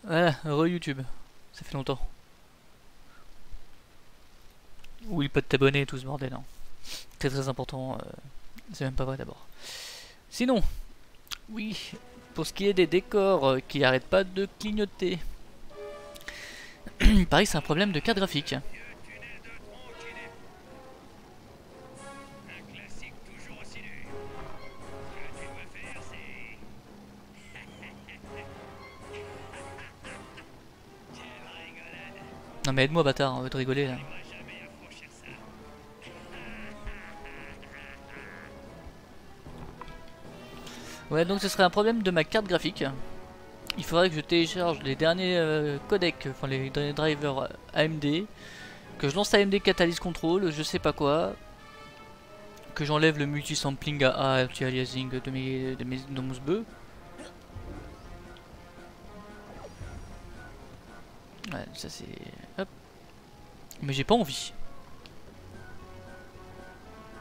Voilà, re-YouTube. Ça fait longtemps. Oublie pas de t'abonner et tout ce bordel. Hein. C'est très important. C'est même pas vrai d'abord. Sinon, oui, pour ce qui est des décors qui arrêtent pas de clignoter. Il paraît que c'est un problème de carte graphique. Non mais aide-moi bâtard, on veut te rigoler là. Ouais, donc ce serait un problème de ma carte graphique. Il faudrait que je télécharge les derniers codecs, enfin les derniers drivers AMD, que je lance AMD Catalyst Control, je sais pas quoi, que j'enlève le multisampling à anti-aliasing de mes nombreux bœufs. Ouais, ça c'est... Hop. Mais j'ai pas envie.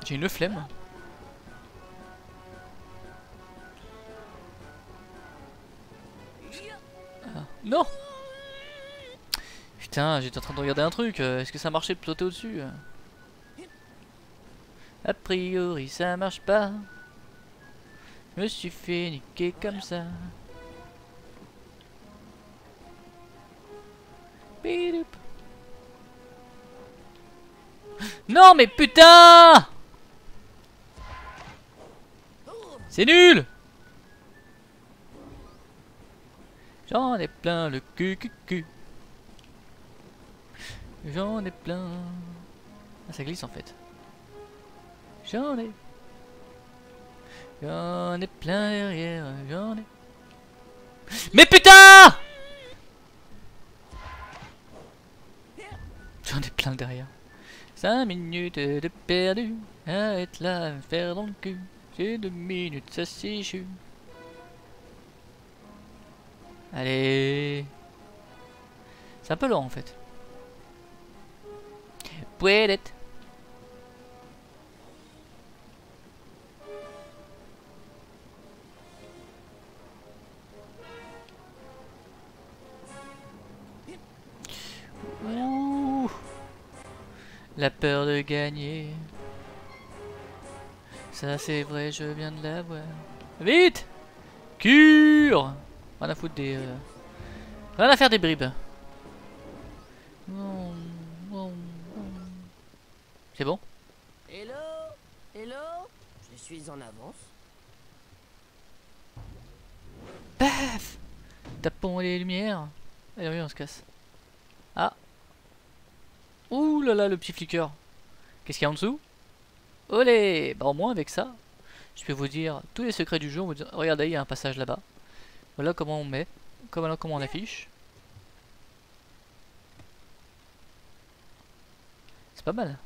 J'ai une flemme. Ah. Non. Putain, j'étais en train de regarder un truc. Est-ce que ça marchait de sauter au-dessus? A priori, ça marche pas. Je me suis fait niquer comme ça. Bidoup. Non mais putain! C'est nul! J'en ai plein le cul. J'en ai plein. Ah, ça glisse en fait. J'en ai. J'en ai plein derrière. J'en ai. Mais putain! J'en ai plein derrière. 5 minutes de perdu. Arrête là, faire dans le cul. J'ai 2 minutes, ça s'échoue. Allez. C'est un peu lent en fait. Pouelette. Ouh. La peur de gagner. Ça c'est vrai, je viens de l'avoir. Vite! Cure! Rien à foutre des... Rien à faire des bribes. C'est bon? Hello? Hello? Je suis en avance. Paf! Tapons les lumières. Allez, oui, on se casse. Ah! Ouh là là, le petit flicker. Qu'est-ce qu'il y a en dessous? Olé! Bah au moins avec ça, je peux vous dire tous les secrets du jeu. On vous dit, regardez, il y a un passage là-bas. Voilà comment on met. Voilà comment on affiche. C'est pas mal.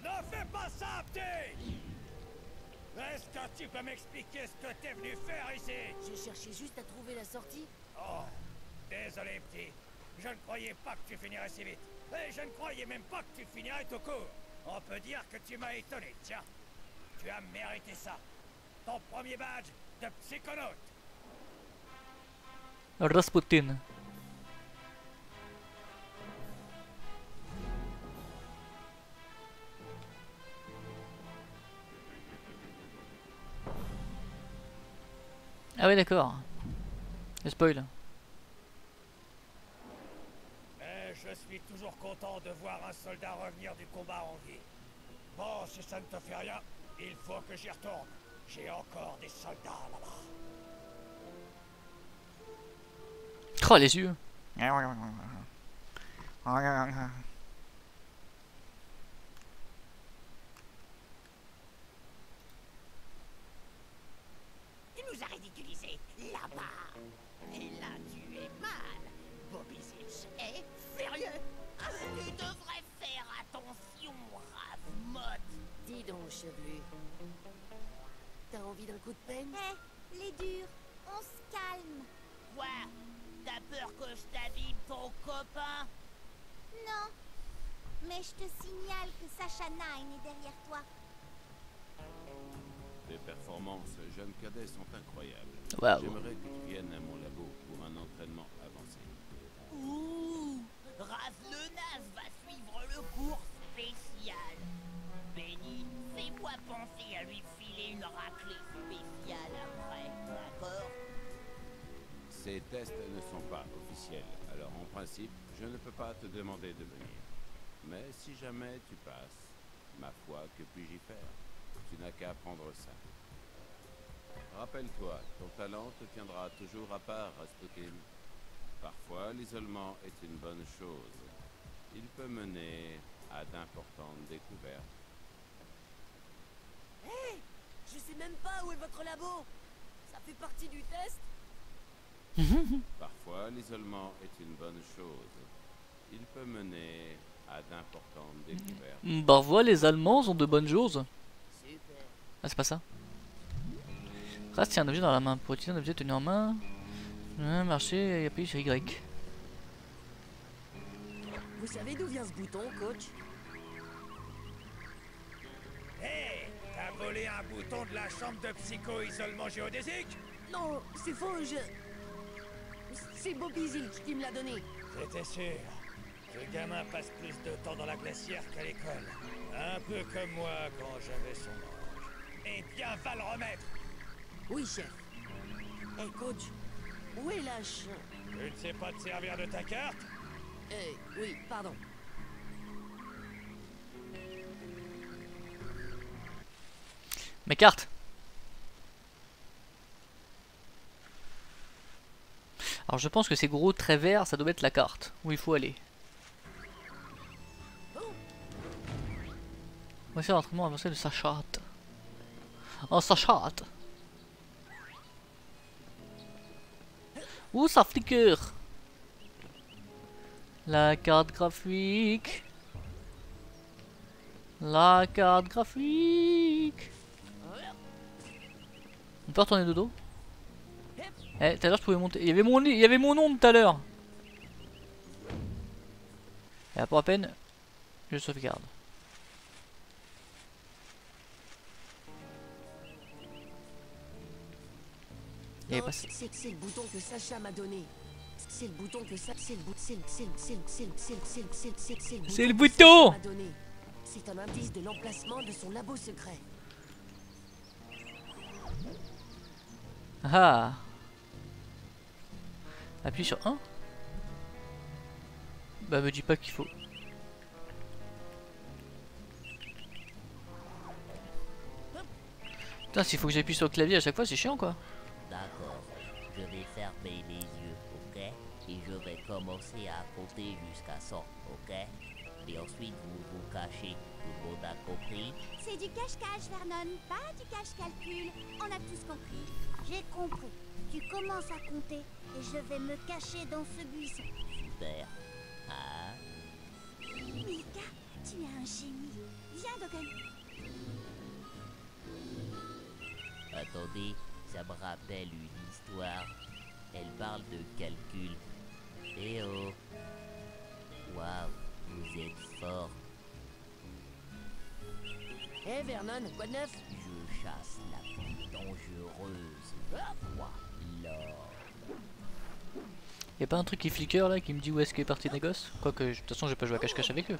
Ne fais pas ça, petit! Est-ce que tu peux m'expliquer ce que t'es venu faire ici? J'ai cherché juste à trouver la sortie. Oh, désolé, petit. Je ne croyais pas que tu finirais si vite. Et je ne croyais même pas que tu finirais tout court. On peut dire que tu m'as étonné, tiens. Tu as mérité ça. Ton premier badge de psychonaute. Rasputin. Ah ouais d'accord. Le spoil. Mais je suis toujours content de voir un soldat revenir du combat en vie. Bon, si ça ne te fait rien, il faut que j'y retourne. J'ai encore des soldats là-bas. Oh les yeux. Il nous a ridiculisés là-bas. Et là, tu es mal. Bobby Zilch est furieux. Tu devrais faire attention, Ravmod. Dis donc, chevelu. T'as envie d'un coup de peine? Les durs, on se calme. Quoi? T'as peur que je t'abîme ton copain? Non, Mais je te signale que Sacha Nine est derrière toi. Tes performances, jeune cadet, sont incroyables. Waouh. J'aimerais que tu viennes à mon labo pour un entraînement avancé. Ouh, Raph le Naze va suivre le cours spécial. Benny, fais-moi penser à lui filer une raclée spéciale après, d'accord? Ces tests ne sont pas officiels, alors en principe, je ne peux pas te demander de venir. Mais si jamais tu passes, ma foi, que puis-je y faire? Tu n'as qu'à apprendre ça. Rappelle-toi, ton talent te tiendra toujours à part, Rasputin. Parfois, l'isolement est une bonne chose. Il peut mener à d'importantes découvertes. Hé, je sais même pas où est votre labo. Ça fait partie du test. Parfois, l'isolement est une bonne chose. Il peut mener à d'importantes découvertes. Parfois les Allemands ont de bonnes choses. Super. Ah c'est pas ça. Reste tient un objet dans la main. Pour utiliser un objet tenu en main, marcher et appuyer sur Y. Vous savez d'où vient ce bouton, coach? Hé, t'as volé un bouton de la chambre de psycho-isolement géodésique? Non, c'est faux, c'est Bobby Zilch qui me l'a donné. J'étais sûr. Ce gamin passe plus de temps dans la glacière qu'à l'école. Un peu comme moi quand j'avais son âge. Eh bien, va le remettre! Oui, chef. Hé, coach, où est la ch... Tu ne sais pas te servir de ta carte? oui, pardon. Mes cartes. Alors je pense que ces gros traits verts, ça doit être la carte où il faut aller. Voici l'entraînement avancé de Sacha. Oh Sacha. Ouh ça flicker. La carte graphique. La carte graphique. On peut retourner de dos. Eh, tout à l'heure je pouvais monter. Il y avait mon nom tout à l'heure. Et pour à peine, je sauvegarde. Il y avait pas... C'est le bouton que Sacha m'a donné. C'est le bouton que ça... C'est le bouton... C'est le bouton. C'est un indice de l'emplacement de son labo secret. Ah. Appuie sur 1. Bah me dis pas qu'il faut. Putain, s'il faut que j'appuie sur le clavier à chaque fois, c'est chiant quoi. D'accord, je vais fermer les yeux, ok? Et je vais commencer à compter jusqu'à 100, ok? Et ensuite vous vous cachez, tout le monde a compris? C'est du cache-cache, Vernon, pas du cache-calcul. On a tous compris. J'ai compris. Tu commences à compter et je vais me cacher dans ce buisson. Super. Ah, Mika, tu es un génie. Viens, Dogen. attendez, ça me rappelle une histoire. Elle parle de calcul. Eh oh! Waouh, vous êtes fort. Hé, Vernon, quoi de neuf? Je chasse la plus dangereuse. Moi, l'or. Y'a pas un truc qui flicker là qui me dit où est-ce qu'est parti les gosses? Quoique, de toute façon, j'ai pas joué à cache-cache avec eux.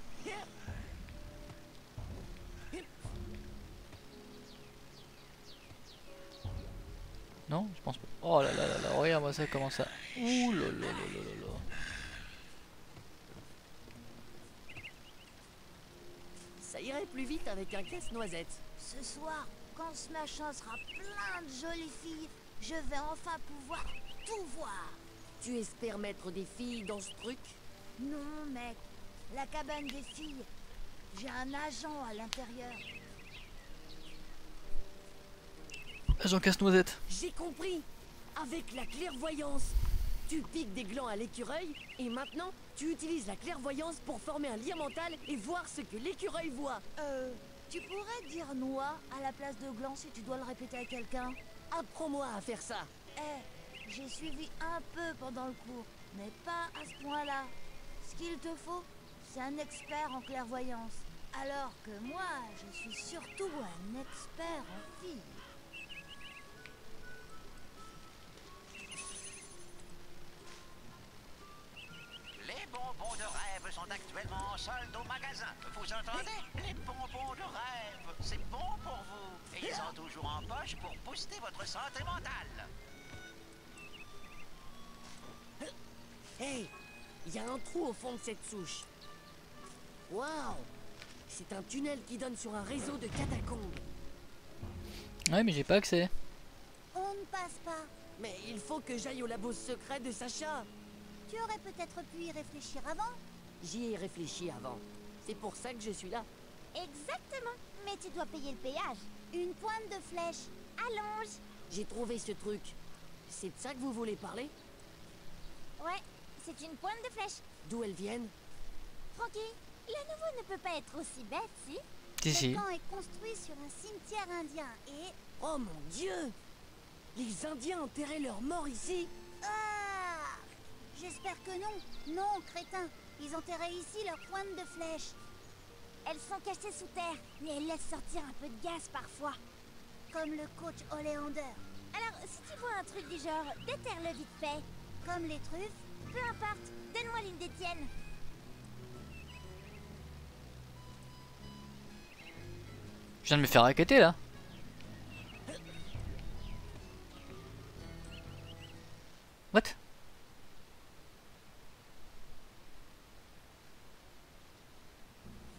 Non, je pense pas. Oh là là là là, regarde-moi ça, comment ça. Ouh là là là là là là. Ça irait plus vite avec un casse-noisette. Ce soir, quand ce machin sera plein de jolies filles, je vais enfin pouvoir tout voir. Tu espères mettre des filles dans ce truc? Non, mec. La cabane des filles. J'ai un agent à l'intérieur. Agent casse-noisette. J'ai compris. Avec la clairvoyance. Tu piques des glands à l'écureuil et maintenant tu utilises la clairvoyance pour former un lien mental et voir ce que l'écureuil voit. Tu pourrais dire noix à la place de gland si tu dois le répéter à quelqu'un. Apprends-moi à faire ça. J'ai suivi un peu pendant le cours, mais pas à ce point-là. Ce qu'il te faut, c'est un expert en clairvoyance. Alors que moi, je suis surtout un expert en filles. Les bonbons de rêve sont actuellement en solde au magasin. Vous entendez? Les bonbons de rêve, c'est bon pour vous. Et ils sont toujours en poche pour booster votre santé mentale. Hey, il y a un trou au fond de cette souche. Waouh! C'est un tunnel qui donne sur un réseau de catacombes. Ouais, mais j'ai pas accès. On ne passe pas. Mais il faut que j'aille au labo secret de Sacha. Tu aurais peut-être pu y réfléchir avant. J'y ai réfléchi avant. C'est pour ça que je suis là. Exactement. Mais tu dois payer le péage. Une pointe de flèche. Allonge. J'ai trouvé ce truc. C'est de ça que vous voulez parler? Ouais, c'est une pointe de flèche. D'où elles viennent? Francky, le nouveau ne peut pas être aussi bête, si? Si, si. Le camp est construit sur un cimetière indien et... Oh mon Dieu! Les Indiens enterraient leurs morts ici? Ah! J'espère que non. Non, crétin. Ils enterraient ici leurs pointes de flèche. Elles sont cachées sous terre, mais elles laissent sortir un peu de gaz parfois. Comme le coach Oleander. Alors, si tu vois un truc du genre, déterre-le vite fait. Comme les truffes, peu importe, donne-moi l'une des tiennes. Je viens de me faire raqueter là. What?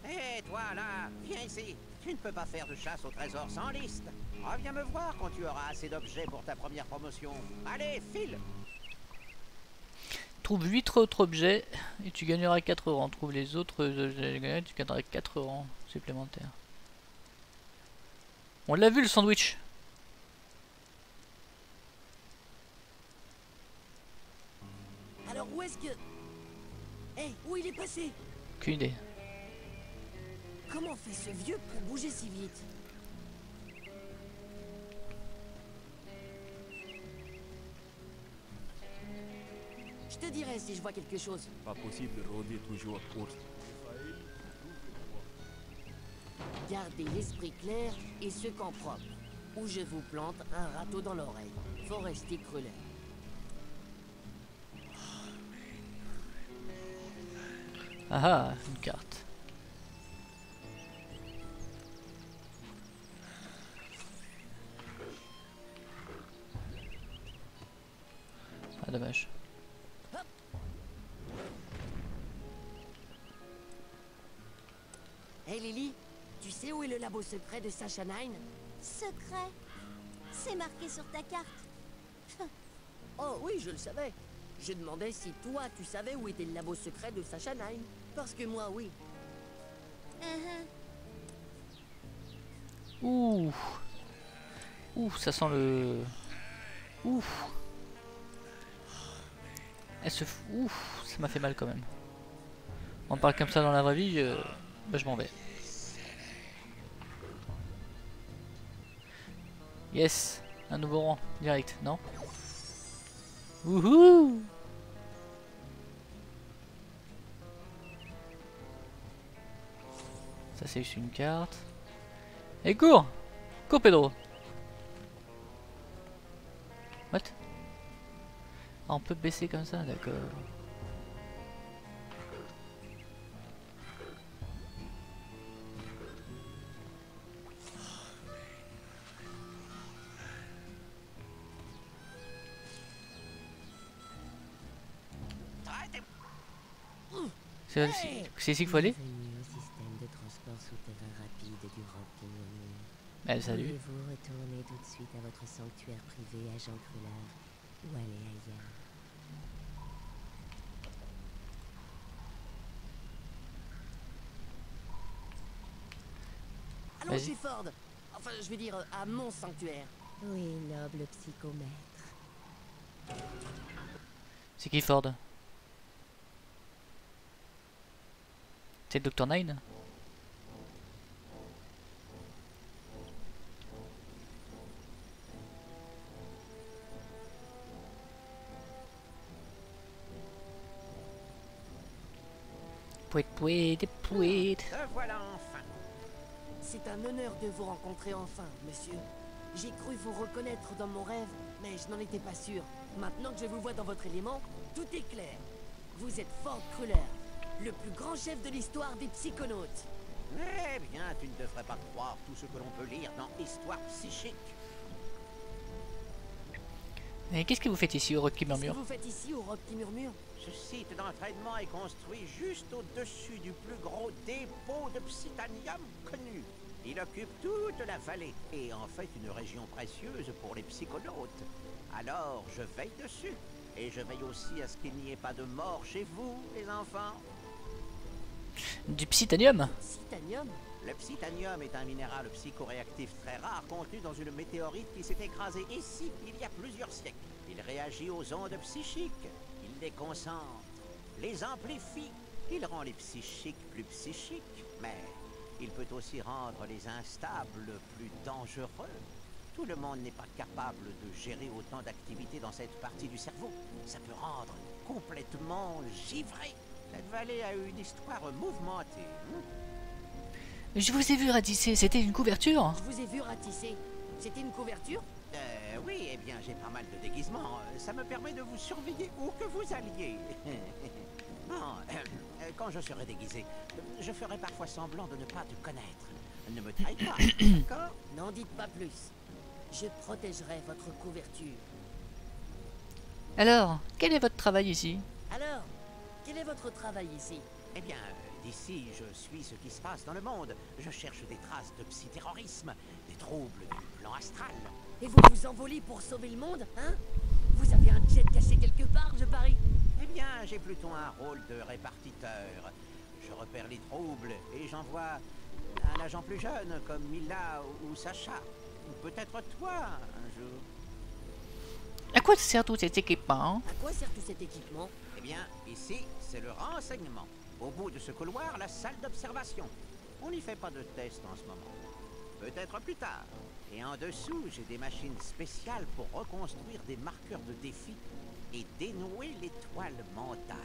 Hé, toi là, viens ici. Tu ne peux pas faire de chasse au trésor sans liste. Reviens me voir quand tu auras assez d'objets pour ta première promotion. Allez, file! Trouve 8 autres objets et tu gagneras 4 rangs. Trouve les autres objets et tu gagneras 4 rangs supplémentaires. On l'a vu le sandwich. Alors où est-ce que... Hey, où il est passé? Aucune idée. Comment fait ce vieux pour bouger si vite? Je te dirai si je vois quelque chose. Pas possible de rôder toujours pour... Gardez l'esprit clair et ce camp propre. Ou je vous plante un râteau dans l'oreille. Faut rester Kruller. Ah ah, une carte. Ah dommage. Hey Lily, tu sais où est le labo secret de Sacha Nine? Secret. C'est marqué sur ta carte. Oh oui, je le savais. Je demandais si toi, tu savais où était le labo secret de Sacha Nine. Parce que moi, oui. Ouh. Ouh, ça sent le... Ouh. Elle se fout. Ouh, ça m'a fait mal quand même. On parle comme ça dans la vraie vie, bah, je m'en vais. Yes, un nouveau rang, direct, non? Wouhou! Ça c'est juste une carte. Et cours! Cours Pedro! What? Ah, on peut baisser comme ça, d'accord. C'est ici qu'il faut aller? Bienvenue au système de transport souterrain rapide du Rock'n'Roll. Salut. Pouvez-vous retourner tout de suite à votre sanctuaire privé à Jean Crullard ou aller ailleurs? Allons Vas-y. chez Ford. Enfin, je veux dire, à mon sanctuaire. Oui, noble psychomètre. C'est qui Ford? C'est le Dr Nine? Pouet, pouet, pouet. Te voilà enfin. C'est un honneur de vous rencontrer enfin, monsieur. J'ai cru vous reconnaître dans mon rêve, mais je n'en étais pas sûr. Maintenant que je vous vois dans votre élément, tout est clair. Vous êtes Ford Kruller, le plus grand chef de l'histoire des psychonautes. Eh bien, tu ne devrais pas croire tout ce que l'on peut lire dans Histoire psychique. Mais qu'est-ce que vous faites ici au Rock qui Qu'est-ce que murmure? vous faites ici au Rock qui murmure? Ce site d'entraînement est construit juste au-dessus du plus gros dépôt de psitanium connu. Il occupe toute la vallée et en fait une région précieuse pour les psychonautes. Alors, je veille dessus. Et je veille aussi à ce qu'il n'y ait pas de mort chez vous, les enfants. Du psitanium? Titanium? Le psitanium est un minéral psychoréactif très rare contenu dans une météorite qui s'est écrasée ici il y a plusieurs siècles. Il réagit aux ondes psychiques, il les concentre, les amplifie, il rend les psychiques plus psychiques, mais il peut aussi rendre les instables plus dangereux. Tout le monde n'est pas capable de gérer autant d'activités dans cette partie du cerveau. Ça peut rendre complètement givré. Cette vallée a eu une histoire mouvementée. Je vous ai vu ratisser, c'était une couverture? Je vous ai vu ratisser. C'était une couverture? Oui, eh bien, j'ai pas mal de déguisements. Ça me permet de vous surveiller où que vous alliez. Bon, quand je serai déguisé, je ferai parfois semblant de ne pas te connaître. Ne me trahis pas, d'accord? N'en dites pas plus. Je protégerai votre couverture. Alors, quel est votre travail ici? Alors, quel est votre travail ici? Eh bien, d'ici, je suis ce qui se passe dans le monde. Je cherche des traces de psyterrorisme, des troubles du plan astral. Et vous vous envolez pour sauver le monde, hein? Vous avez un jet caché quelque part, je parie? Eh bien, j'ai plutôt un rôle de répartiteur. Je repère les troubles et j'envoie un agent plus jeune comme Mila ou Sacha. Ou peut-être toi, un jour. À quoi sert tout cet équipement? À quoi sert tout cet équipement? Eh bien, ici, c'est le renseignement. Au bout de ce couloir, la salle d'observation. On n'y fait pas de test en ce moment. Peut-être plus tard. Et en dessous, j'ai des machines spéciales pour reconstruire des marqueurs de défi et dénouer l'étoile mentale.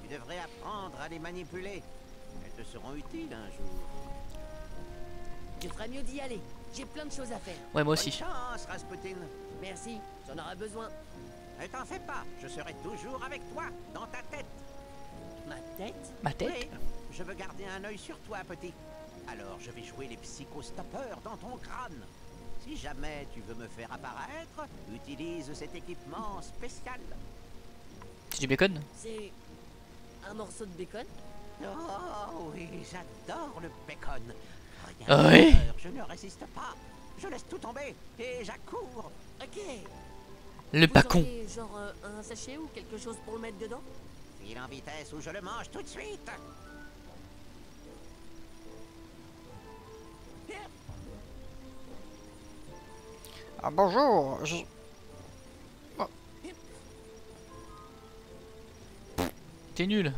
Tu devrais apprendre à les manipuler. Elles te seront utiles un jour. Je ferais mieux d'y aller. J'ai plein de choses à faire. Ouais, moi Bonne aussi. chance, Rasputin. Merci, j'en aurai besoin. Ne t'en fais pas, je serai toujours avec toi, dans ta tête. Ma tête? Ma tête? Oui, je veux garder un œil sur toi, petit. Alors je vais jouer les psychostoppeurs dans ton crâne. Si jamais tu veux me faire apparaître, utilise cet équipement spécial. C'est du bacon? C'est un morceau de bacon? Oh oui, j'adore le bacon. Rien Ah ne oui? meurt, je ne résiste pas. Je laisse tout tomber et j'accours. Ok. Le Vous bacon. auriez genre un sachet ou quelque chose pour le mettre dedans? File en vitesse ou je le mange tout de suite. Ah bonjour. Oh. T'es nul.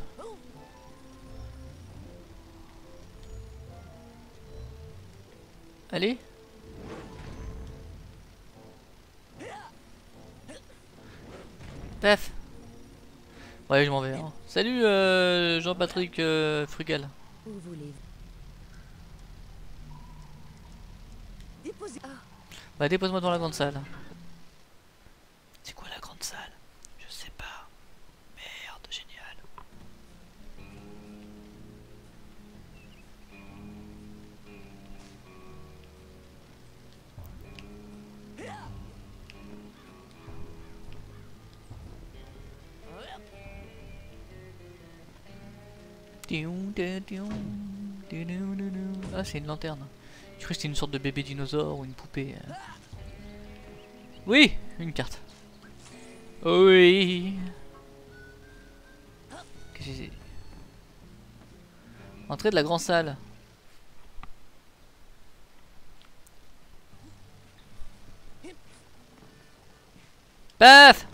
Allez. Paf. Ouais, je m'en vais. Hein. Salut Jean-Patrick Frugal. Où voulez-vous? Déposez. Ah, Bah dépose-moi dans la grande salle. C'est quoi la grande salle? Je sais pas. Merde, génial. Ah, c'est une lanterne. Je crois que c'était une sorte de bébé dinosaure ou une poupée. Oui, une carte. Oui. Qu'est-ce que c'est? Entrée de la grande salle. Paf!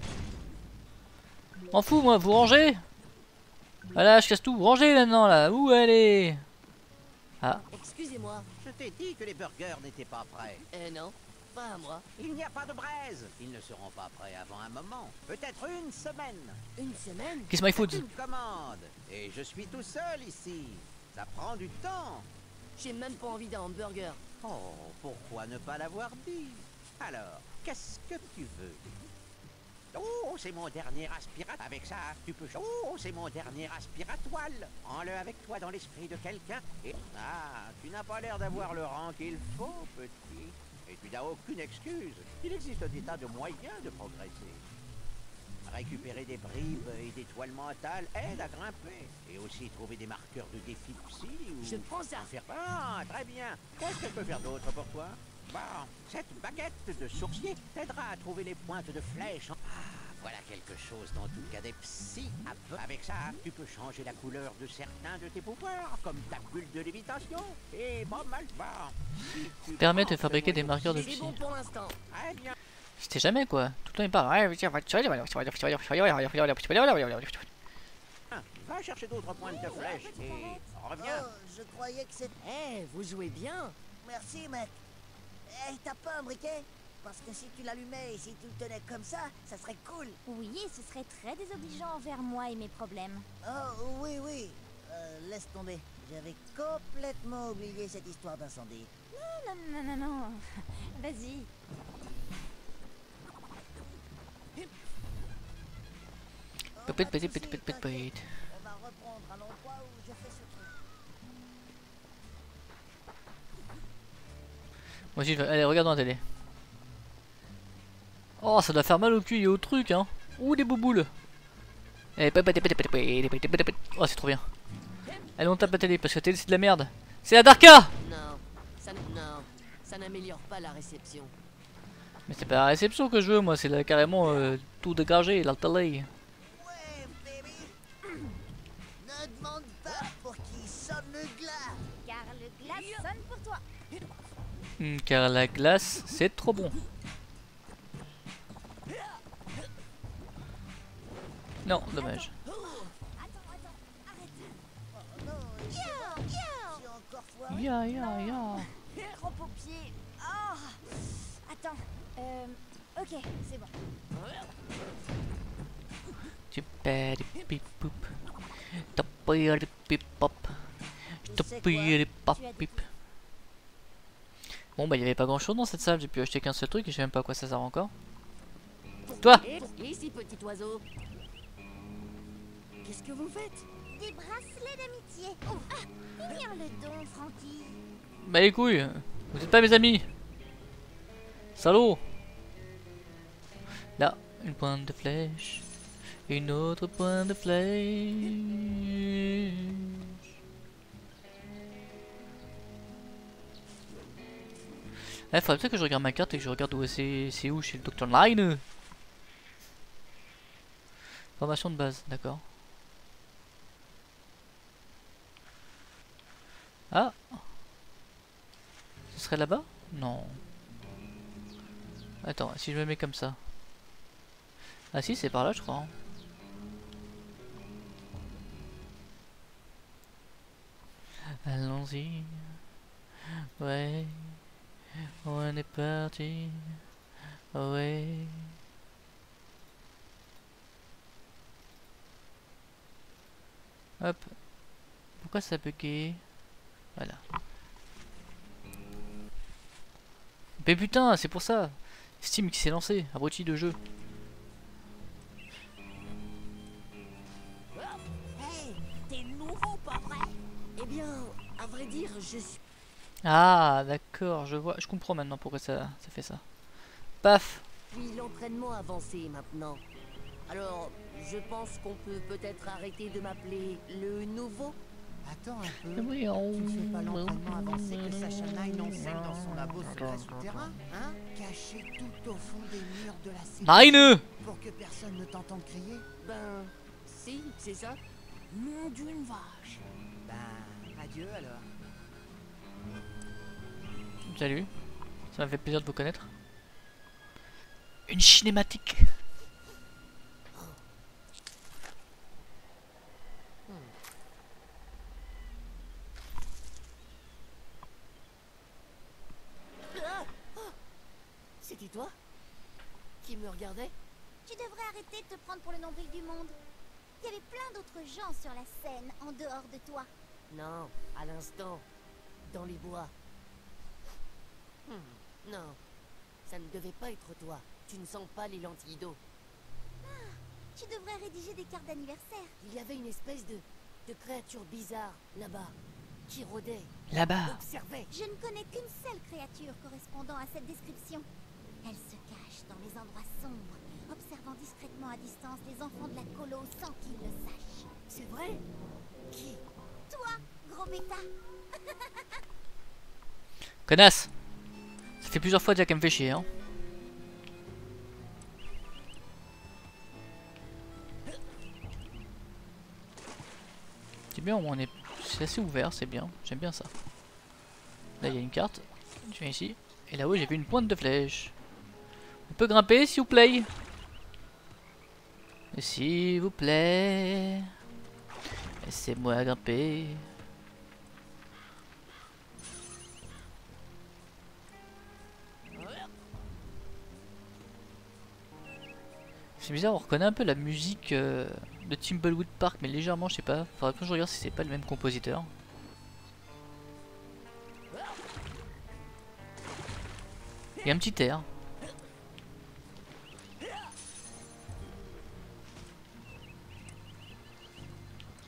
M'en fous moi, vous rangez? Voilà, je casse tout. Rangez maintenant là. Où allez? Ah. excusez-moi. Je t'ai dit que les burgers n'étaient pas prêts. Non. Pas à moi. Il n'y a pas de braise. Ils ne seront pas prêts avant un moment. Peut-être une semaine. Une semaine? Kiss my food. Une commande. Et je suis tout seul ici. Ça prend du temps. J'ai même pas envie d'un hamburger. Oh, pourquoi ne pas l'avoir dit? Alors, qu'est-ce que tu veux? Oh, c'est mon dernier aspiratoire. Avec ça, tu peux... Oh, c'est mon dernier aspiratoire. Prends-le avec toi dans l'esprit de quelqu'un. Et... Ah, tu n'as pas l'air d'avoir le rang qu'il faut, petit. Et tu n'as aucune excuse. Il existe des tas de moyens de progresser. Récupérer des bribes et des toiles mentales aide à grimper. Et aussi trouver des marqueurs de défi psy ou... Je prends ça. Faire... Ah, très bien. Qu'est-ce qu'elle peut faire d'autre pour toi? Bon, cette baguette de sourcier t'aidera à trouver les pointes de flèche. Ah, voilà quelque chose dont tout cadet psy a besoin. Avec ça, tu peux changer la couleur de certains de tes pouvoirs, comme ta bulle de lévitation. Et pas mal. Bon, si tu Permet de prends fabriquer ce des moyen marqueurs de C'est psy. bon pour l'instant. Très bien. C'était jamais quoi. Tout le temps il parle. Va chercher d'autres pointes de flèche et reviens. Oh, je croyais que c'était... Eh, vous jouez bien. Merci, mec. Eh, t'as pas un briquet? Parce que si tu l'allumais et si tu le tenais comme ça serait cool. Oui, et ce serait très désobligeant envers moi et mes problèmes. Oh, oui, oui. Laisse tomber. J'avais complètement oublié cette histoire d'incendie. Non, non, non, non, non. Vas-y. Oh, pas de soucis, t'inquiète. On va reprendre à l'endroit où je fais ce truc. Moi aussi, allez, regarde dans la télé. Oh, ça doit faire mal au cul et au truc, hein. Ouh, des bouboules. Oh, c'est trop bien. Allez, on tape la télé parce que la télé c'est de la merde. C'est la Darka. Non, ça n'améliore pas la réception. Mais c'est pas la réception que je veux, moi, c'est là, carrément tout dégagé, la télé. Ouais, baby. Ne demande pas pour qui sonne le glas. Car le glace sonne pour toi. Car la glace, c'est trop bon. Non, dommage. Ya ya ya. Trempe aux pieds. Oh. Attends. Ok, c'est bon. Tu perds des pip poup. Tu perds des pip pop. Tu perds des pop pip. Bon bah il y avait pas grand chose dans cette salle, j'ai pu acheter qu'un seul truc et je sais même pas à quoi ça sert encore. Toi! Et ici, petit oiseau. Qu'est-ce que vous faites? Des bracelets d'amitié. Oh. Ah, mignon le don, Francky. Bah les couilles, vous êtes pas mes amis. Salaud. Là, une pointe de flèche. Une autre pointe de flèche. Il faudrait peut-être que je regarde ma carte et que je regarde où c'est où chez le Dr. Line. Formation de base, d'accord. Ah, ce serait là-bas? Non. Attends, si je me mets comme ça. Ah si, c'est par là je crois. Allons-y. Ouais. On est parti. Ouais. Hop. Pourquoi ça a bugué? Voilà. Mais putain, c'est pour ça. Steam qui s'est lancé, abruti de jeu. Hey, t'es nouveau, pas vrai? Eh bien, à vrai dire, je suis... Ah, d'accord, je vois, je comprends maintenant pourquoi ça fait ça. Paf. Puis l'entraînement avancé maintenant. Alors, je pense qu'on peut peut-être arrêter de m'appeler le nouveau. Attends un peu. Oui, Tu ne fais pas l'entraînement avancé que Sacha Nine enseigne dans son labo secret souterrain, hein? Caché tout au fond des murs de la cellule. Nine. Pour que personne ne t'entende crier? Ben, si, c'est ça. Nom d'une vache. Ben, adieu alors. Salut, ça m'a fait plaisir de vous connaître. Une cinématique. toi qui me regardais? Tu devrais arrêter de te prendre pour le nombril du monde. Il y avait plein d'autres gens sur la scène en dehors de toi. Non, à l'instant, dans les bois. Non, ça ne devait pas être toi. Tu ne sens pas les lentilles d'eau. Tu devrais rédiger des cartes d'anniversaire. Il y avait une espèce de créature bizarre là-bas, qui rôdait, Là-bas. observait. Je ne connais qu'une seule créature correspondant à cette description. Elle se cache dans les endroits sombres, observant discrètement à distance les enfants de la colo sans qu'ils le sachent. C'est vrai? Qui? Toi, gros bêta. Connasse. Ça fait plusieurs fois déjà qu'elle me fait chier, hein. C'est bien, on est... c'est assez ouvert, c'est bien. J'aime bien ça. Là, il y a une carte. Je viens ici. Et là-haut, j'ai vu une pointe de flèche. On peut grimper, s'il vous plaît? S'il vous plaît. Laissez-moi grimper. C'est bizarre, on reconnaît un peu la musique de Thimbleweed Park, mais légèrement, je sais pas. Faudrait que je regarde si c'est pas le même compositeur. Il y a un petit air.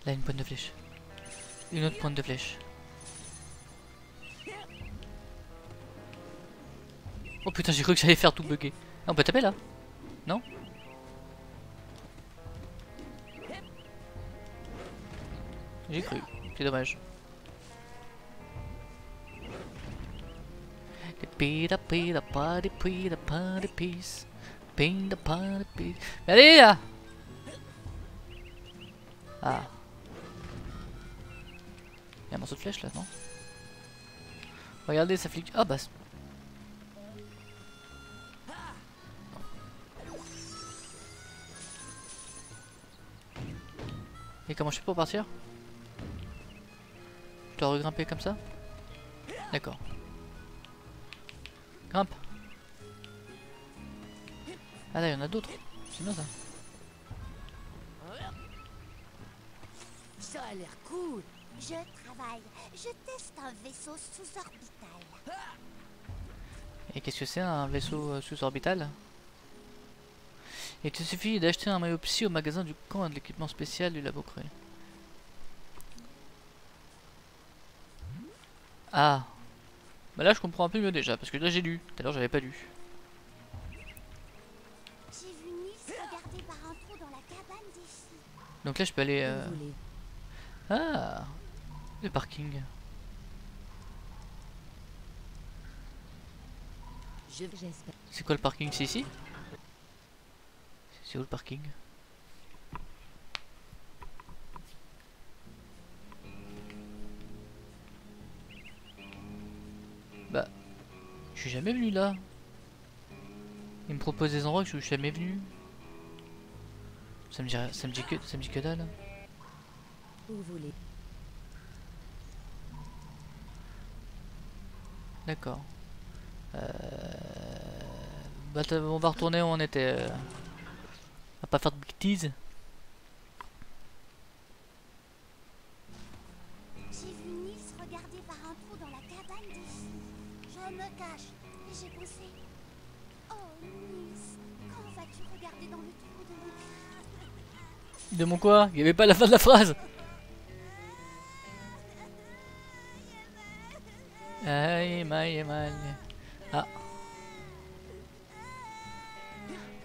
Là, une pointe de flèche. Une autre pointe de flèche. Oh putain, j'ai cru que j'allais faire tout bugger. Ah, on peut taper là? Non? J'ai cru, c'est dommage. Mais allez là! Ah. Il y a un morceau de flèche là, non? Regardez, ça flic. Ah bah. Et comment je fais pour partir? Je dois regrimper comme ça? D'accord. Grimpe. Ah là, il y en a d'autres. C'est bien ça. Ça a l'air cool. Je travaille. Je teste un vaisseau sous-orbital. Et qu'est-ce que c'est un vaisseau sous-orbital? Il te suffit d'acheter un maillot psy au magasin du camp de l'équipement spécial du labo Creux. Ah. Bah là je comprends un peu mieux déjà, parce que là j'ai lu. Tout à l'heure j'avais pas lu. J'ai vu Nils regarder par un trou dans la cabane des filles. Donc là je peux aller... Ah. Le parking. C'est quoi le parking? C'est ici? C'est où le parking? Bah, je suis jamais venu là. Il me propose des endroits que je suis jamais venu. Ça me dit que dalle. Où vous voulez. D'accord. Bah, on va retourner où on était. On va pas faire de bêtises. J'ai vu Nils regarder par un trou dans la cabane des filles. Je me cache et j'ai poussé. Oh Nils, quand vas-tu regarder dans le trou de mon quoi? Il y avait pas la fin de la phrase. Aïe, maille, maille. Ah.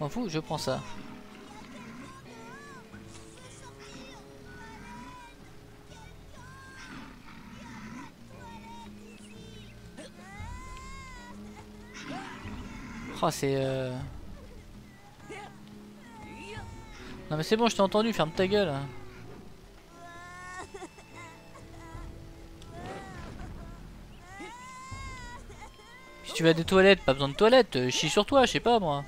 M'en fous, je prends ça. Oh, c'est Non mais c'est bon, je t'ai entendu, ferme ta gueule. Si tu vas à des toilettes, pas besoin de toilettes, chie sur toi, je sais pas moi.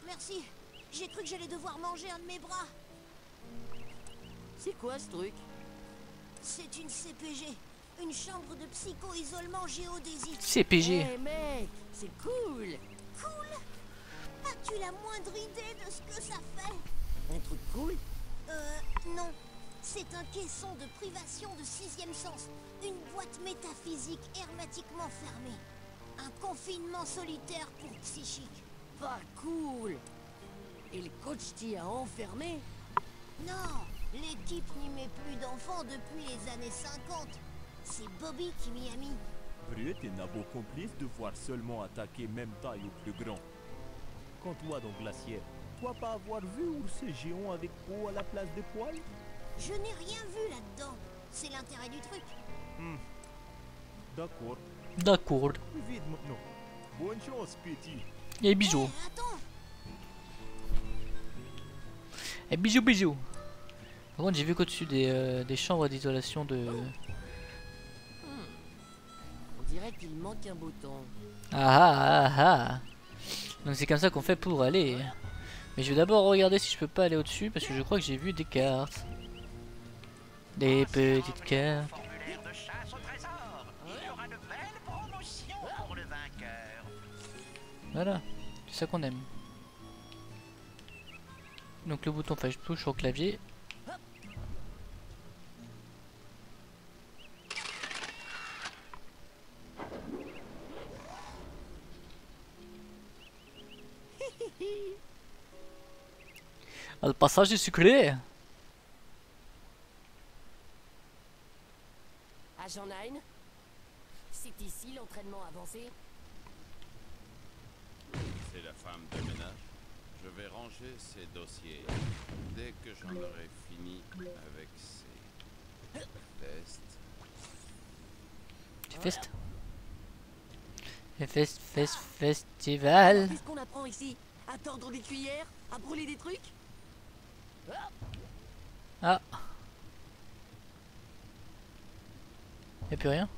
Merci. J'ai cru que j'allais devoir manger un de mes bras. C'est quoi ce truc? C'est une CPG. Une chambre de psycho-isolement géodésique. CPG. Eh mec, c'est cool. Cool. As-tu la moindre idée de ce que ça fait? Un truc cool? Non. C'est un caisson de privation de sixième sens. Une boîte métaphysique hermétiquement fermée. Un confinement solitaire pour psychique. Pas cool. Et le coach t'y a enfermé? Non, l'équipe n'y met plus d'enfants depuis les années 50. C'est Bobby qui m'y a mis. Brut et Nabo complice de voir seulement attaquer même taille ou plus grand. Quand toi dans Glaciaire, toi pas avoir vu ours géant avec peau à la place des poils? Je n'ai rien vu là-dedans. C'est l'intérêt du truc. D'accord. D'accord. Vite maintenant. Bonne chance, petit. Et bisous. Attends. Et bisous bisous. Par contre j'ai vu qu'au-dessus des chambres d'isolation de... On dirait qu'il manque un bouton. Donc c'est comme ça qu'on fait pour aller. Mais je vais d'abord regarder si je peux pas aller au-dessus parce que je crois que j'ai vu des cartes. Des petites cartes. Formulaire de chasse au trésor. Il y aura de belles promotions pour le vainqueur. Voilà, c'est ça qu'on aime. Donc le bouton, enfin je touche au clavier. Ah, le passage est secret. Agent 9, c'est ici l'entraînement avancé? C'est la femme de ménage. Je vais ranger ces dossiers dès que j'en aurai fini avec ces tests. Festival. Qu'est-ce qu'on apprend ici? À tordre des cuillères? À brûler des trucs? Ah. Y'a plus rien.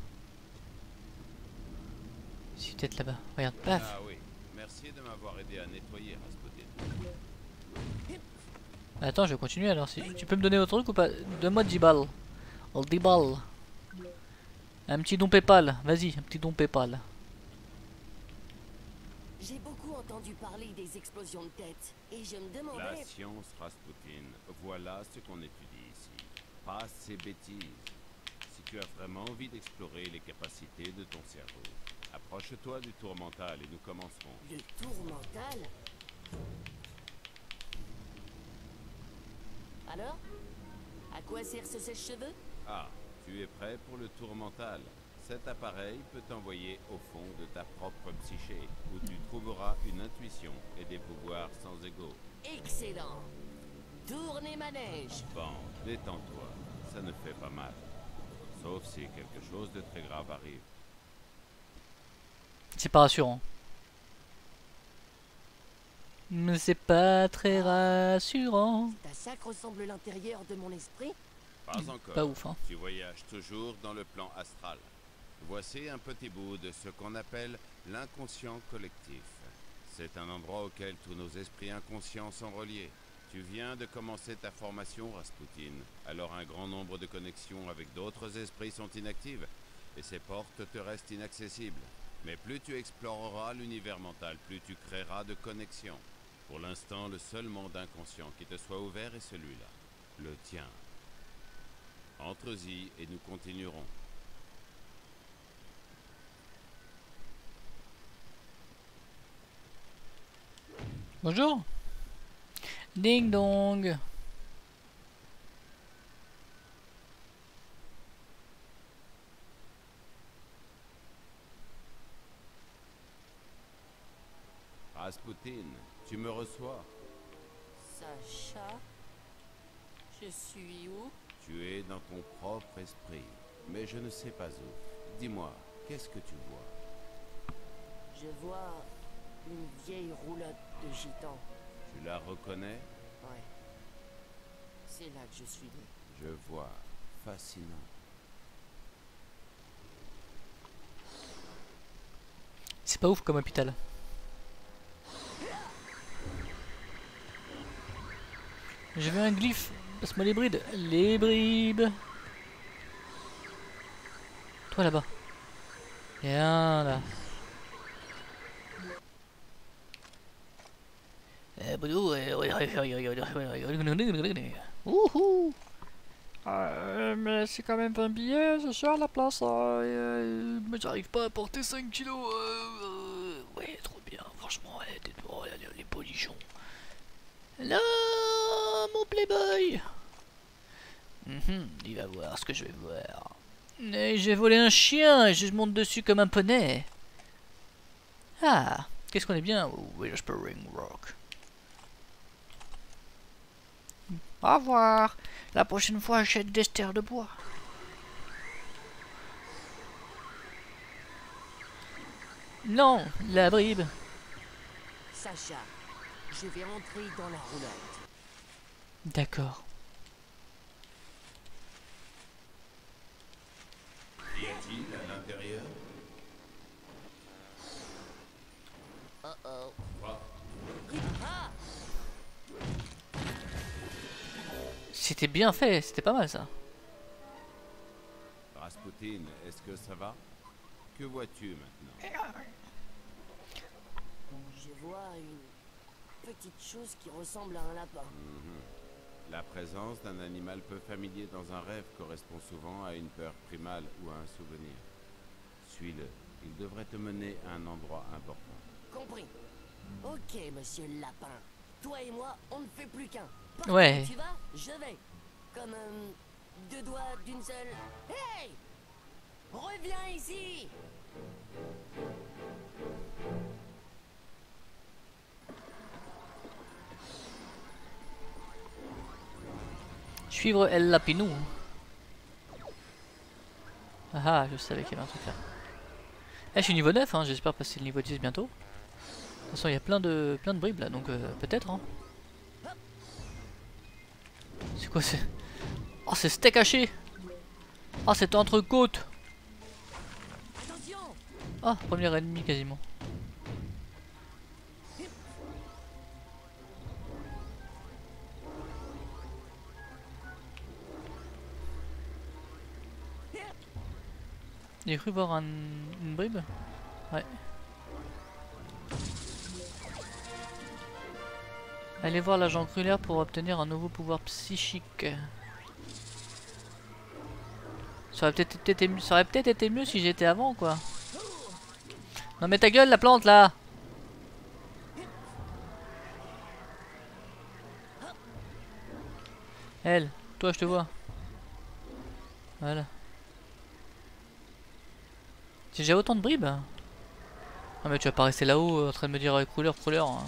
C'est peut-être là-bas. Regarde, paf. Ah oui, merci de m'avoir aidé à nettoyer, Rasputin. Attends, je vais continuer alors. Si... Tu peux me donner autre truc ou pas? Donne-moi 10 balles. Oh, 10 balles. Un petit don PayPal. Vas-y, un petit don PayPal. J'ai beaucoup entendu parler des explosions de tête. Et je me demandais... La science, Rasputin. Voilà ce qu'on étudie ici. Pas ces bêtises. Si tu as vraiment envie d'explorer les capacités de ton cerveau, approche-toi du tour mental et nous commencerons. Le tour mental? Alors? À quoi sert ce sèche-cheveux? Ah, tu es prêt pour le tour mental? Cet appareil peut t'envoyer au fond de ta propre psyché, où tu trouveras une intuition et des pouvoirs sans égaux. Excellent! Tournez manège! Bon, détends-toi, ça ne fait pas mal. Sauf si quelque chose de très grave arrive. C'est pas rassurant. Mais c'est pas très rassurant. C'est à ça que ressemble l'intérieur de mon esprit? Pas encore. Pas ouf, hein. Tu voyages toujours dans le plan astral. Voici un petit bout de ce qu'on appelle l'inconscient collectif. C'est un endroit auquel tous nos esprits inconscients sont reliés. Tu viens de commencer ta formation, Rasputin. Alors un grand nombre de connexions avec d'autres esprits sont inactives. Et ces portes te restent inaccessibles. Mais plus tu exploreras l'univers mental, plus tu créeras de connexions. Pour l'instant, le seul monde inconscient qui te soit ouvert est celui-là. Le tien. Entre-y et nous continuerons. Bonjour. Ding dong. Rasputin, tu me reçois? Sacha? Je suis où? Tu es dans ton propre esprit, mais je ne sais pas où. Dis-moi, qu'est-ce que tu vois? Je vois une vieille roulotte de gitan. Tu la reconnais? Ouais. C'est là que je suis né. Je vois. Fascinant. C'est pas ouf comme hôpital. J'ai vu un glyphe. Passe-moi les brides. Les bribes. Toi là-bas. Viens là. Wouhou. Mais c'est quand même 20 billets, c'est cher la place. Mais j'arrive pas à porter 5 kilos. Ouais, trop bien, franchement, les polichons. Là, mon playboy. Il va voir ce que je vais voir. J'ai volé un chien et je monte dessus comme un poney. Ah, qu'est-ce qu'on est bien au Whispering Rock. Au revoir. La prochaine fois, j'achète des stères de bois. Non, la bribe. Sacha, je vais entrer dans la roulotte. D'accord. Y a-t-il à l'intérieur? Oh. Quoi? Ah! C'était bien fait, c'était pas mal ça. Rasputin, est-ce que ça va? Que vois-tu maintenant? Je vois une petite chose qui ressemble à un lapin. La présence d'un animal peu familier dans un rêve correspond souvent à une peur primale ou à un souvenir. Suis-le, il devrait te mener à un endroit important. Compris. Ok, monsieur le lapin. Toi et moi, on ne fait plus qu'un. Ouais. Tu vas, je vais. Comme deux doigts d'une seule. Hey! Reviens ici! Suivre El Lapinou. Ah, je savais qu'il y avait un truc là. Eh, je suis niveau 9, hein, j'espère passer le niveau 10 bientôt. De toute façon, il y a plein de bribes là, donc peut-être. Hein. C'est quoi c'est? Oh, c'est steak haché. Oh, c'est entrecôte. Ah, premier ennemi quasiment. J'ai cru voir une bribe. Ouais. Allez voir l'agent Cruller pour obtenir un nouveau pouvoir psychique. Ça aurait peut-être été mieux si j'étais avant, quoi. Non mais ta gueule, la plante là. Elle, toi je te vois. Voilà. J'ai déjà autant de bribes. Non mais tu vas pas rester là-haut en train de me dire Cruller. Hein.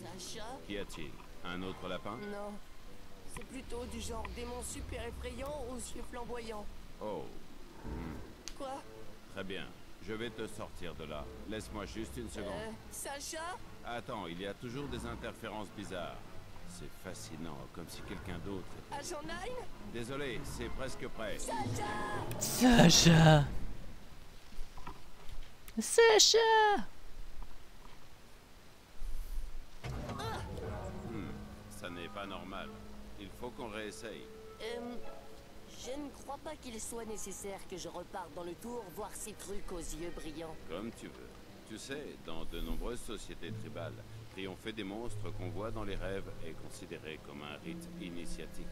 Sacha? Qu'y a-t-il? Un autre lapin? Non. C'est plutôt du genre démon super effrayant aux yeux flamboyants. Oh. Quoi? Très bien. Je vais te sortir de là. Laisse-moi juste une seconde. Sacha? Attends, il y a toujours des interférences bizarres. C'est fascinant, comme si quelqu'un d'autre... Agent 9? Désolé, c'est presque prêt. Sacha. Ça n'est pas normal. Il faut qu'on réessaye. Je ne crois pas qu'il soit nécessaire que je reparte dans le tour voir ces trucs aux yeux brillants. Comme tu veux. Tu sais, dans de nombreuses sociétés tribales, triompher des monstres qu'on voit dans les rêves est considéré comme un rite initiatique.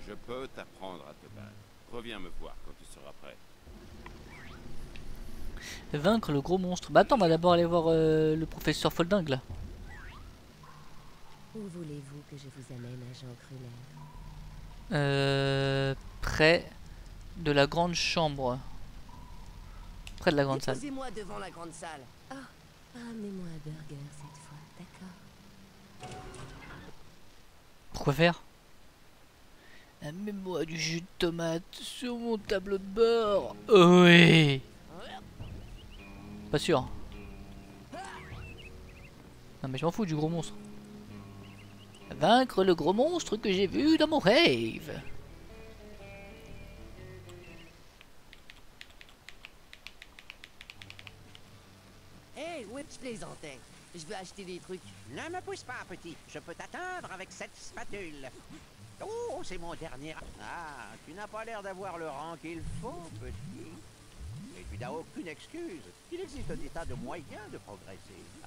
Je peux t'apprendre à te battre. Reviens me voir quand tu seras prêt. Vaincre le gros monstre. Bah attends, on va d'abord aller voir le professeur Folding là. Où voulez-vous que je vous amène, agent Cruller? Près de la grande chambre. Près de la grande salle. Posez-moi devant la grande salle. Ramenez-moi un burger cette fois, d'accord? Pourquoi faire? Mets-moi du jus de tomate sur mon tableau de bord. Oh oui. Pas sûr. Non mais je m'en fous du gros monstre. Vaincre le gros monstre que j'ai vu dans mon rêve. Je plaisantais. Je veux acheter des trucs. Ne me pousse pas, petit. Je peux t'atteindre avec cette spatule. Oh, c'est mon dernier... Ah, tu n'as pas l'air d'avoir le rang qu'il faut, petit. Mais tu n'as aucune excuse. Il existe des tas de moyens de progresser.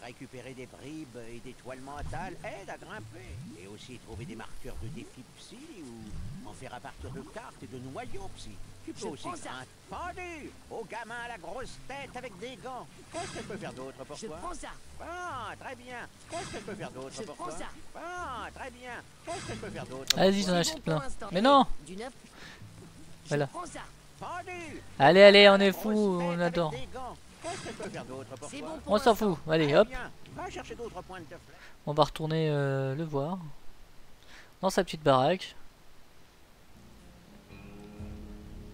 Récupérer des bribes et des toiles mentales aide à grimper. Et aussi trouver des marqueurs de défi psy ou en faire à partir de cartes et de noyaux psy. Tu peux Je aussi prends ça. grimper. Pendu au gamin à la grosse tête avec des gants. Qu'est-ce qu'elle peut faire d'autre pour Je toi? prends ça. Ah, très bien. Qu'est-ce qu'elle peut faire d'autre Je pour prends toi? ça. Ah, très bien. Qu'est-ce qu'elle peut faire d'autre pour Vas-y, toi? j'en C'est achète bon plein. pour l'instant. Mais non. Du neuf. Voilà. Je prends ça. Pendu Allez, allez, on est Grosse fou, tête on avec adore. des gants. Qu'est-ce qu'elle peut faire d'autre pour C'est toi? bon pour On s'en l'instant. fout. Allez, Très hop. bien. Va chercher d'autres pointes de flèche. On va retourner le voir. Dans sa petite baraque.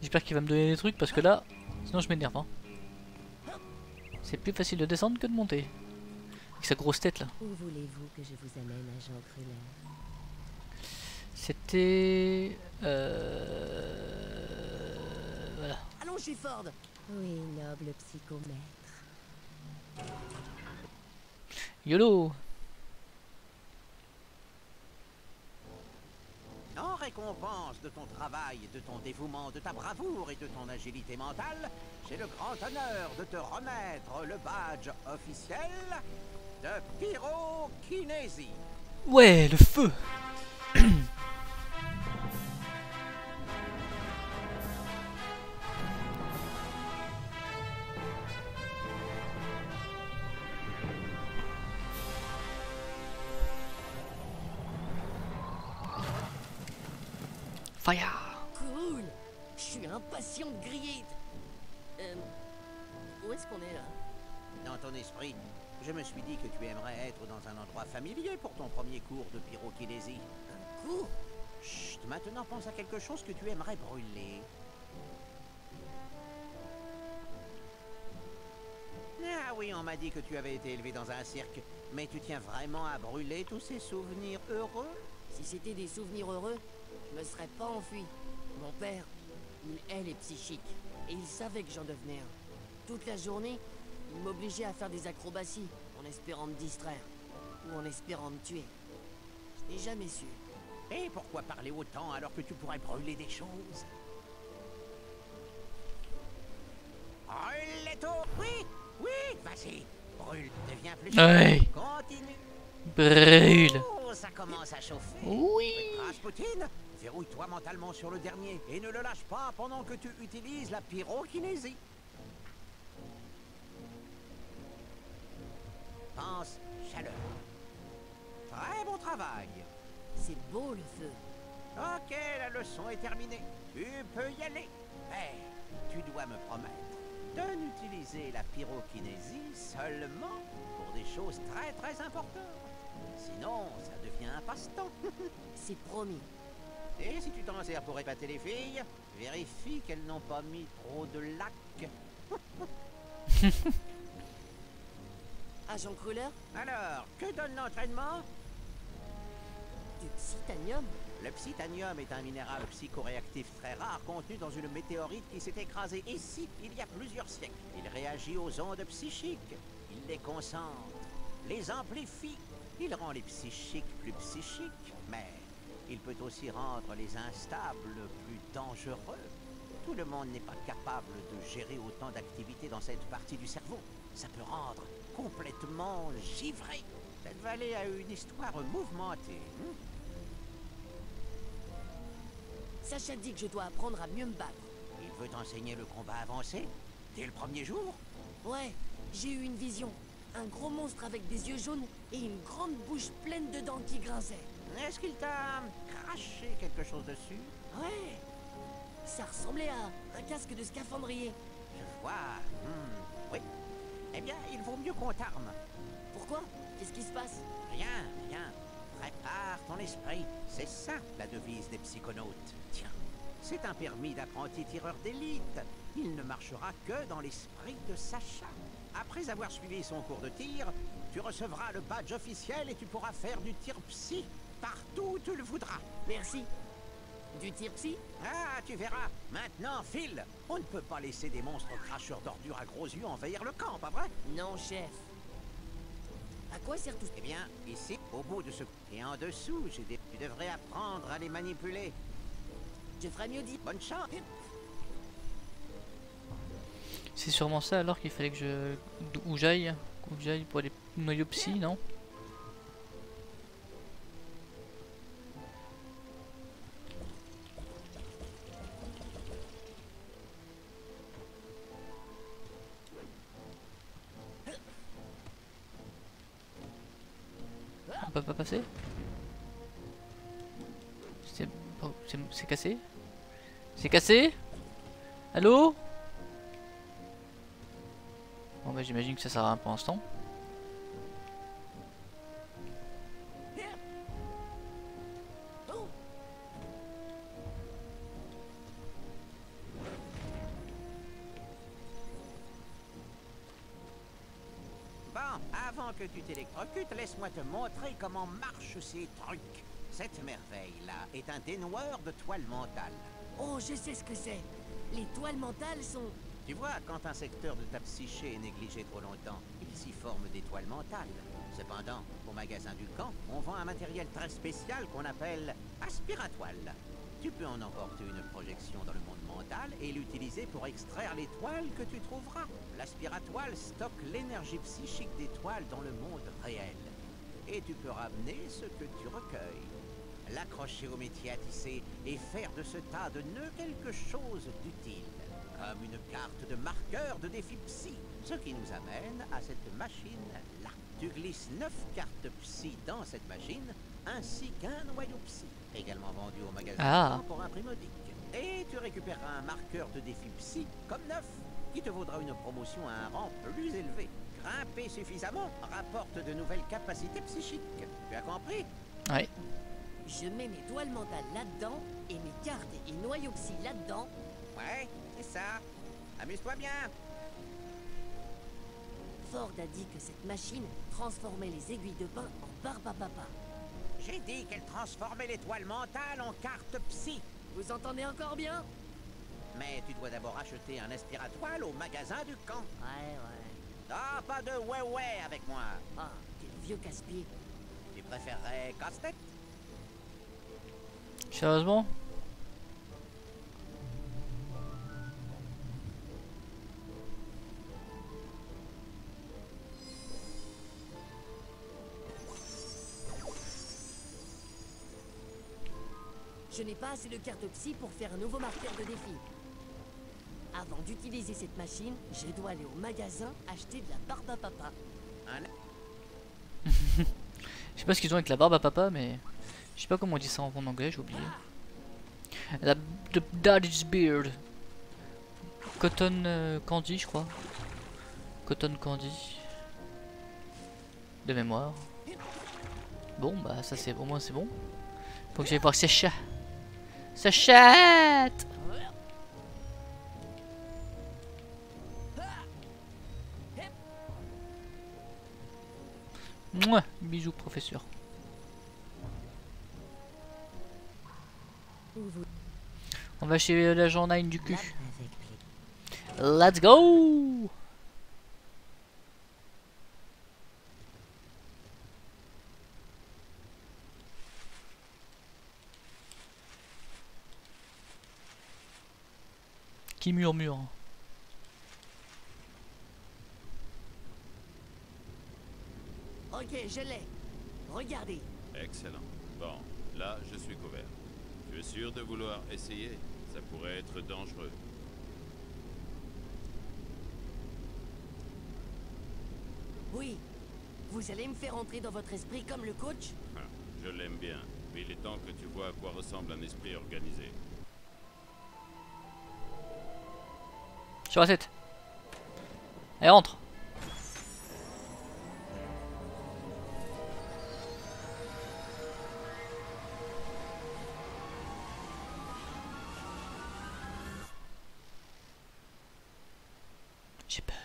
J'espère qu'il va me donner des trucs parce que là, sinon je m'énerve. Hein. C'est plus facile de descendre que de monter. Avec sa grosse tête là. Où voulez-vous que je vous amène, agent Cruller? C'était... Voilà. Allons chez Ford. Oui, noble psychomètre. YOLO. En récompense de ton travail, de ton dévouement, de ta bravoure et de ton agilité mentale, j'ai le grand honneur de te remettre le badge officiel de pyrokinésie. Ouais, le feu. Fire. Cool. Je suis impatient de griller. Où est-ce qu'on est là? Dans ton esprit, je me suis dit que tu aimerais être dans un endroit familier pour ton premier cours de pyrokinésie. Un cours? Chut, maintenant pense à quelque chose que tu aimerais brûler. Ah oui, on m'a dit que tu avais été élevé dans un cirque, mais tu tiens vraiment à brûler tous ces souvenirs heureux? Si c'était des souvenirs heureux, je me serais pas enfui. Mon père, il est les psychiques, et il savait que j'en devenais un. Toute la journée, il m'obligeait à faire des acrobaties, en espérant me distraire, ou en espérant me tuer. Je n'ai jamais su. Et pourquoi parler autant alors que tu pourrais brûler des choses? Brûle tout! Oui, oui, vas-y, brûle, deviens plus chaud. Ouais. Continue. Brûle. Oh, ça commence à chauffer. Oui. Rasputin, verrouille-toi mentalement sur le dernier et ne le lâche pas pendant que tu utilises la pyrokinésie. Pense chaleur. Très bon travail. C'est beau le feu. Ok, la leçon est terminée. Tu peux y aller. Mais tu dois me promettre de n'utiliser la pyrokinésie seulement pour des choses très très importantes. Sinon, ça devient un passe-temps. C'est promis. Et si tu t'en sers pour épater les filles, vérifie qu'elles n'ont pas mis trop de lac. Agent Cruller, Alors, que donne l'entraînement? du psytanium. Le psytanium est un minéral psychoréactif très rare contenu dans une météorite qui s'est écrasée ici il y a plusieurs siècles. Il réagit aux ondes psychiques, il les concentre, les amplifie, il rend les psychiques plus psychiques, mais il peut aussi rendre les instables plus dangereux. Tout le monde n'est pas capable de gérer autant d'activités dans cette partie du cerveau. Ça peut rendre complètement givré. Cette vallée a une histoire mouvementée. Sacha dit que je dois apprendre à mieux me battre. Il veut t'enseigner le combat avancé dès le premier jour? Ouais, j'ai eu une vision. Un gros monstre avec des yeux jaunes et une grande bouche pleine de dents qui grinçaient. Est-ce qu'il t'a craché quelque chose dessus? Ouais, ça ressemblait à un casque de scaphandrier. Je vois. Oui. Eh bien, il vaut mieux qu'on t'arme. Pourquoi? Qu'est-ce qui se passe? Rien, rien. Prépare ton esprit. C'est ça, la devise des psychonautes. Tiens, c'est un permis d'apprenti tireur d'élite. Il ne marchera que dans l'esprit de Sacha. Après avoir suivi son cours de tir, tu recevras le badge officiel et tu pourras faire du tir psy partout où tu le voudras. Merci. Du tir psy? Ah, tu verras. Maintenant, file. On ne peut pas laisser des monstres cracheurs d'ordures à gros yeux envahir le camp, pas vrai? Non, chef. À quoi sert tout ça? Eh bien, ici, au bout de ce... Et en dessous, tu devrais apprendre à les manipuler. Je ferais mieux dit. Bonne chance. C'est sûrement ça alors qu'il fallait que je... Où j'aille pour les noyaux psy, non? On peut pas passer? C'est cassé? C'est cassé? Allô? Bon bah j'imagine que ça sert à rien pour l'instant. Bon, avant que tu t'électrocutes, laisse-moi te montrer comment marchent ces trucs. Cette merveille-là est un dénoueur de toile mentale. Oh, je sais ce que c'est. Les toiles mentales sont... Tu vois, quand un secteur de ta psyché est négligé trop longtemps, il s'y forme des toiles mentales. Cependant, au magasin du camp, on vend un matériel très spécial qu'on appelle aspiratoile. Tu peux en emporter une projection dans le monde mental et l'utiliser pour extraire les toiles que tu trouveras. L'aspiratoile stocke l'énergie psychique des toiles dans le monde réel. Et tu peux ramener ce que tu recueilles, l'accrocher au métier à tisser et faire de ce tas de nœuds quelque chose d'utile. Comme une carte de marqueur de défi psy. Ce qui nous amène à cette machine-là. Tu glisses 9 cartes psy dans cette machine, ainsi qu'un noyau psy, également vendu au magasin pour un prix modique. Et tu récupéreras un marqueur de défi psy comme 9, qui te vaudra une promotion à un rang plus élevé. Grimper suffisamment rapporte de nouvelles capacités psychiques. Tu as compris? Ouais. Je mets mes toiles mentales là-dedans et mes cartes et noyaux psy là-dedans. Ouais, c'est ça. Amuse-toi bien. Ford a dit que cette machine transformait les aiguilles de pain en barbe à papa. J'ai dit qu'elle transformait les toiles mentales en cartes psy. Vous entendez encore bien? Mais tu dois d'abord acheter un aspiratoile au magasin du camp. Ouais. Ah, pas de ouais avec moi. Ah, quel vieux casse-pied. Tu préférerais casse-tête? Sérieusement? Je n'ai pas assez de cartes psy pour faire un nouveau marqueur de défi. Avant d'utiliser cette machine, je dois aller au magasin acheter de la barbe à papa. Je sais pas ce qu'ils ont avec la barbe à papa, mais je sais pas comment on dit ça en anglais, j'ai oublié. The daddy's beard. Cotton candy, je crois. Cotton candy. De mémoire. Bon, bah ça c'est au moins c'est bon. Faut que j'aille voir ses chats. Sa chatte. Mouah, bisous professeur. On va chez l'agent 9 du cul. Let's go. Qui murmure? Ok, je l'ai. Regardez. Excellent. Bon, là, je suis couvert. Tu es sûr de vouloir essayer? Ça pourrait être dangereux. Oui. Vous allez me faire entrer dans votre esprit comme le coach? Ah, je l'aime bien, mais il est temps que tu vois à quoi ressemble un esprit organisé. Sur la tête. Allez, rentre. J'ai peur.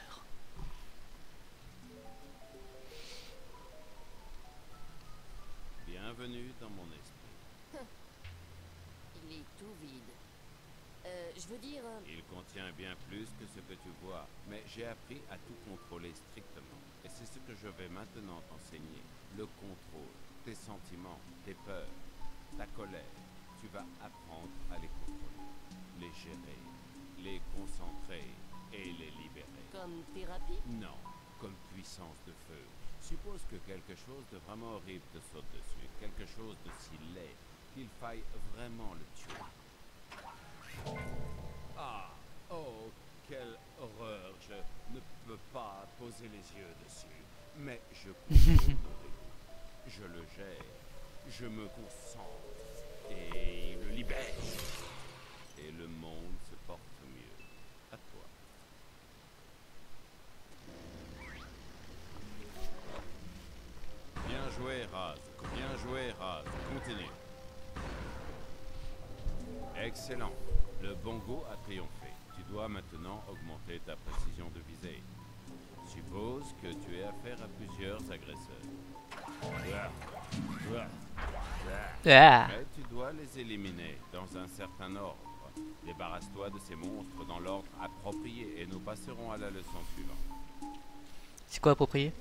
Bienvenue dans mon esprit. Il est tout vide. Je veux dire... Il contient bien plus que ce que tu vois, mais j'ai appris à tout contrôler strictement. Et c'est ce que je vais maintenant t'enseigner. Le contrôle, tes sentiments, tes peurs, ta colère. Tu vas apprendre à les contrôler, les gérer, les concentrer et les libérer. Comme thérapie? Non, comme puissance de feu. Suppose que quelque chose de vraiment horrible te saute dessus, quelque chose de si laid qu'il faille vraiment le tuer. Ah, oh, quelle horreur, je ne peux pas poser les yeux dessus, mais je contrôle mon dégoût. Je le gère, je me concentre et le libère. Et le monde se porte mieux. À toi. Bien joué, Raz. Bien joué, Raz. Continue. Excellent. Le bongo a triomphé. Tu dois maintenant augmenter ta précision de visée. Suppose que tu aies affaire à plusieurs agresseurs. Ah. Mais tu dois les éliminer dans un certain ordre. Débarrasse-toi de ces monstres dans l'ordre approprié et nous passerons à la leçon suivante. C'est quoi approprié?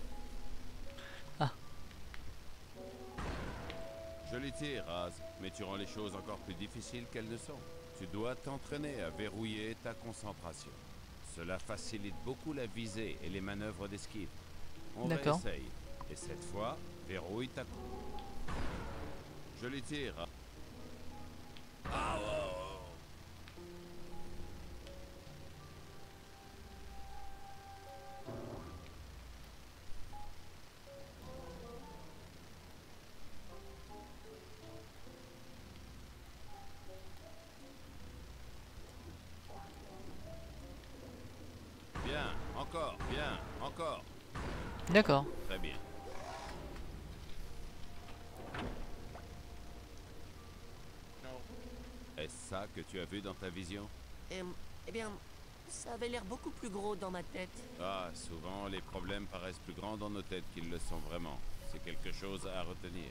Joli tir, Raz, mais tu rends les choses encore plus difficiles qu'elles ne sont. Tu dois t'entraîner à verrouiller ta concentration. Cela facilite beaucoup la visée et les manœuvres d'esquive. On réessaye. Et cette fois, verrouille ta... Joli tir. Ah, oh. Bien, encore. D'accord. Très bien. Est-ce ça que tu as vu dans ta vision? Eh bien, ça avait l'air beaucoup plus gros dans ma tête. Ah, souvent les problèmes paraissent plus grands dans nos têtes qu'ils le sont vraiment. C'est quelque chose à retenir.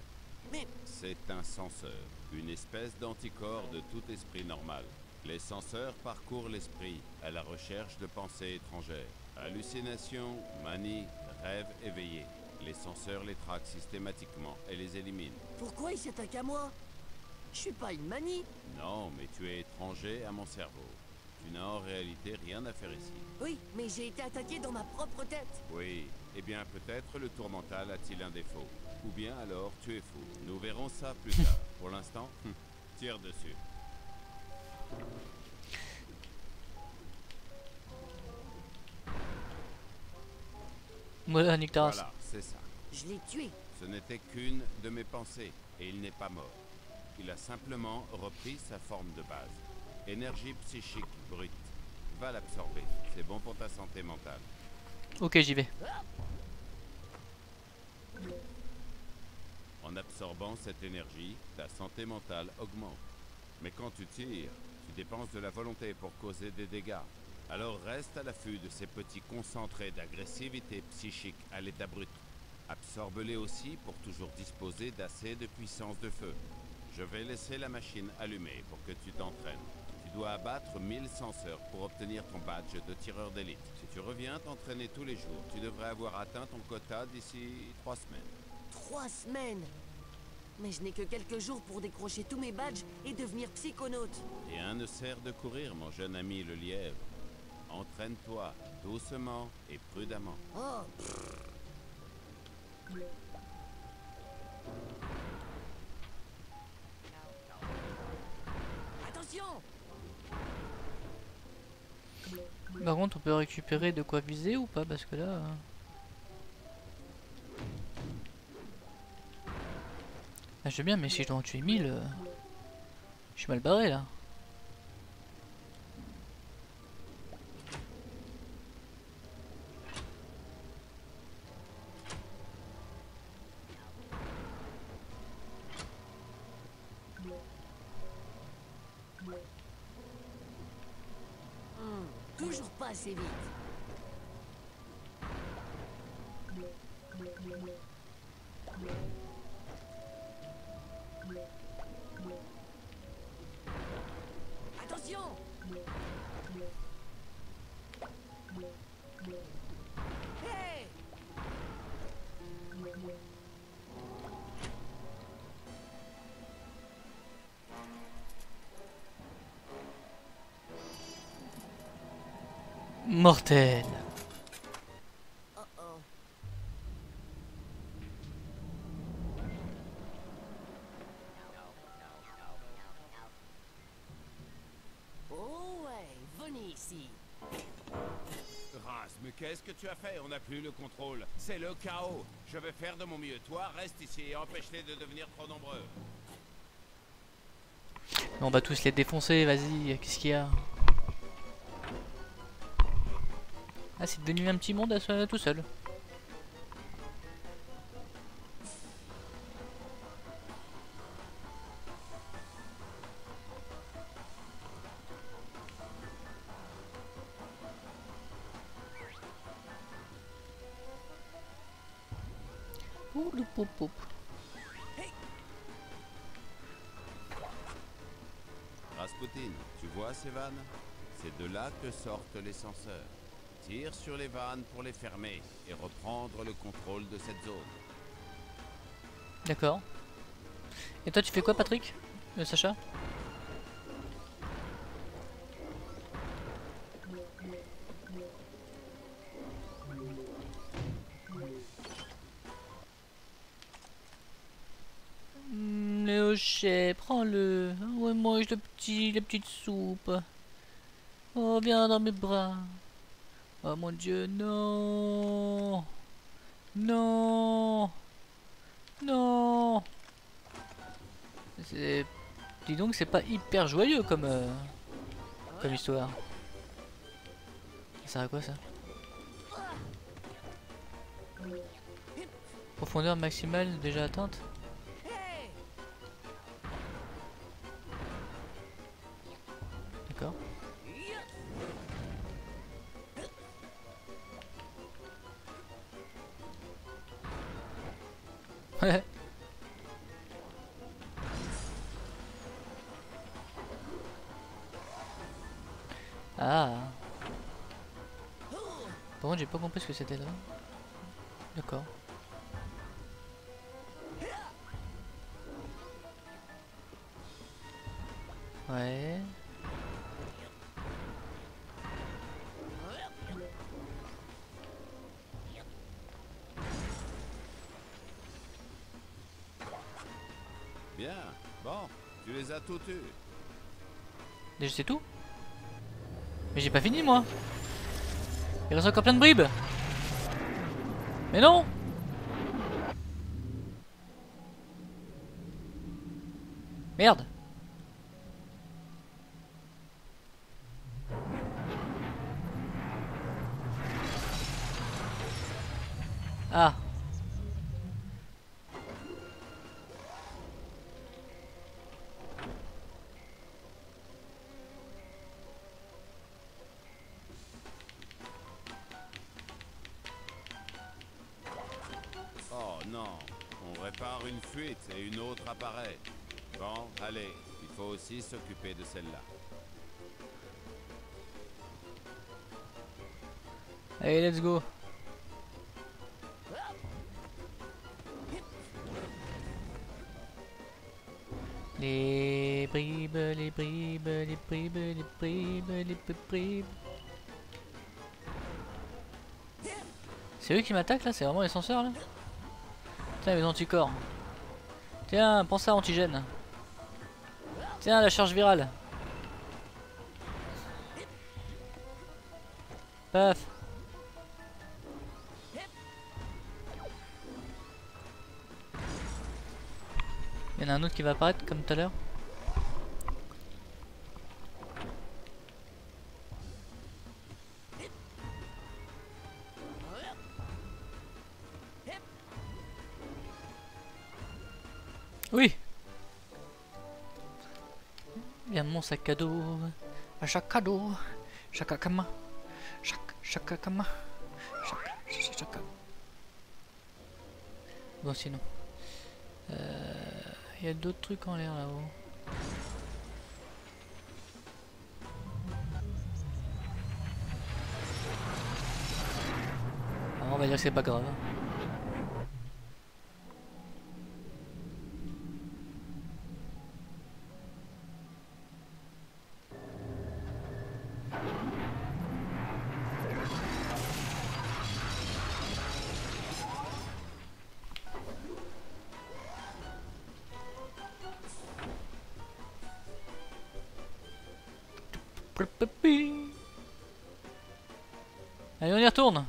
Mais... C'est un censeur, une espèce d'anticorps de tout esprit normal. Les censeurs parcourent l'esprit à la recherche de pensées étrangères. Hallucinations, manies, rêves éveillés. Les censeurs les traquent systématiquement et les éliminent. Pourquoi ils s'attaquent à moi? Je suis pas une manie. Non, mais tu es étranger à mon cerveau. Tu n'as en réalité rien à faire ici. Oui, mais j'ai été attaqué dans ma propre tête. Oui, eh bien peut-être le tour mental a-t-il un défaut. Ou bien alors tu es fou. Nous verrons ça plus tard. Pour l'instant, tire dessus. Voilà, nique ta race. Voilà, c'est ça. Je l'ai tué. Ce n'était qu'une de mes pensées, et il n'est pas mort. Il a simplement repris sa forme de base. Énergie psychique brute. Va l'absorber. C'est bon pour ta santé mentale. Ok, j'y vais. En absorbant cette énergie, ta santé mentale augmente. Mais quand tu tires, tu dépenses de la volonté pour causer des dégâts. Alors reste à l'affût de ces petits concentrés d'agressivité psychique à l'état brut. Absorbe-les aussi pour toujours disposer d'assez de puissance de feu. Je vais laisser la machine allumée pour que tu t'entraînes. Tu dois abattre 1000 censeurs pour obtenir ton badge de tireur d'élite. Si tu reviens t'entraîner tous les jours, tu devrais avoir atteint ton quota d'ici 3 semaines. 3 semaines? Mais je n'ai que quelques jours pour décrocher tous mes badges et devenir psychonaute. Rien ne sert de courir, mon jeune ami le lièvre. Entraîne-toi doucement et prudemment. Oh. Attention! Par contre, on peut récupérer de quoi viser ou pas? Parce que là... Ah, je veux bien, mais si je dois en tuer 1000... Je suis mal barré là. Toujours pas assez vite. Attention! Hey! Mortel. Oh oh. Oh ouais, venez ici. Ras, mais qu'est-ce que tu as fait? On n'a plus le contrôle. C'est le chaos. Je vais faire de mon mieux. Toi, reste ici et empêche-les de devenir trop nombreux. On va tous les défoncer, vas-y, qu'est-ce qu'il y a? Ah, c'est devenu un petit monde tout seul. Ouh, le pop pop. Rasputin, tu vois ces vannes? C'est de là que sortent les censeurs. Tire sur les vannes pour les fermer et reprendre le contrôle de cette zone. D'accord. Et toi, tu fais quoi, Patrick? Sacha? Le hochet, prends-le. Ouais, mange la petite soupe. Oh, viens dans mes bras. Oh mon Dieu, non. Non. Non. Dis donc, c'est pas hyper joyeux comme histoire. Ça sert à quoi ça? Profondeur maximale déjà atteinte. D'accord. Ah. Par contre, j'ai pas compris ce que c'était là. D'accord. Ouais. Bien. Bon, tu les as tous tués. Déjà c'est tout? Mais j'ai pas fini moi. Il reste encore plein de bribes. Mais non. Merde. Ah. Oh non, on répare une fuite et une autre apparaît. Bon, allez, il faut aussi s'occuper de celle-là. Allez, let's go. Les bribes, les bribes, les bribes, les bribes, les bribes. C'est eux qui m'attaquent là? C'est vraiment les censeurs là? Tiens, les anticorps. Tiens, prends ça, antigène. Tiens, la charge virale. Paf. Il y en a un autre qui va apparaître comme tout à l'heure. Oui. Viens mon sac à dos. À chaque cadeau. Chaque kama. Chaque kama. Chaque. Bon sinon. Il y a d'autres trucs en l'air là-haut. On va dire que c'est pas grave. Allez, on y retourne.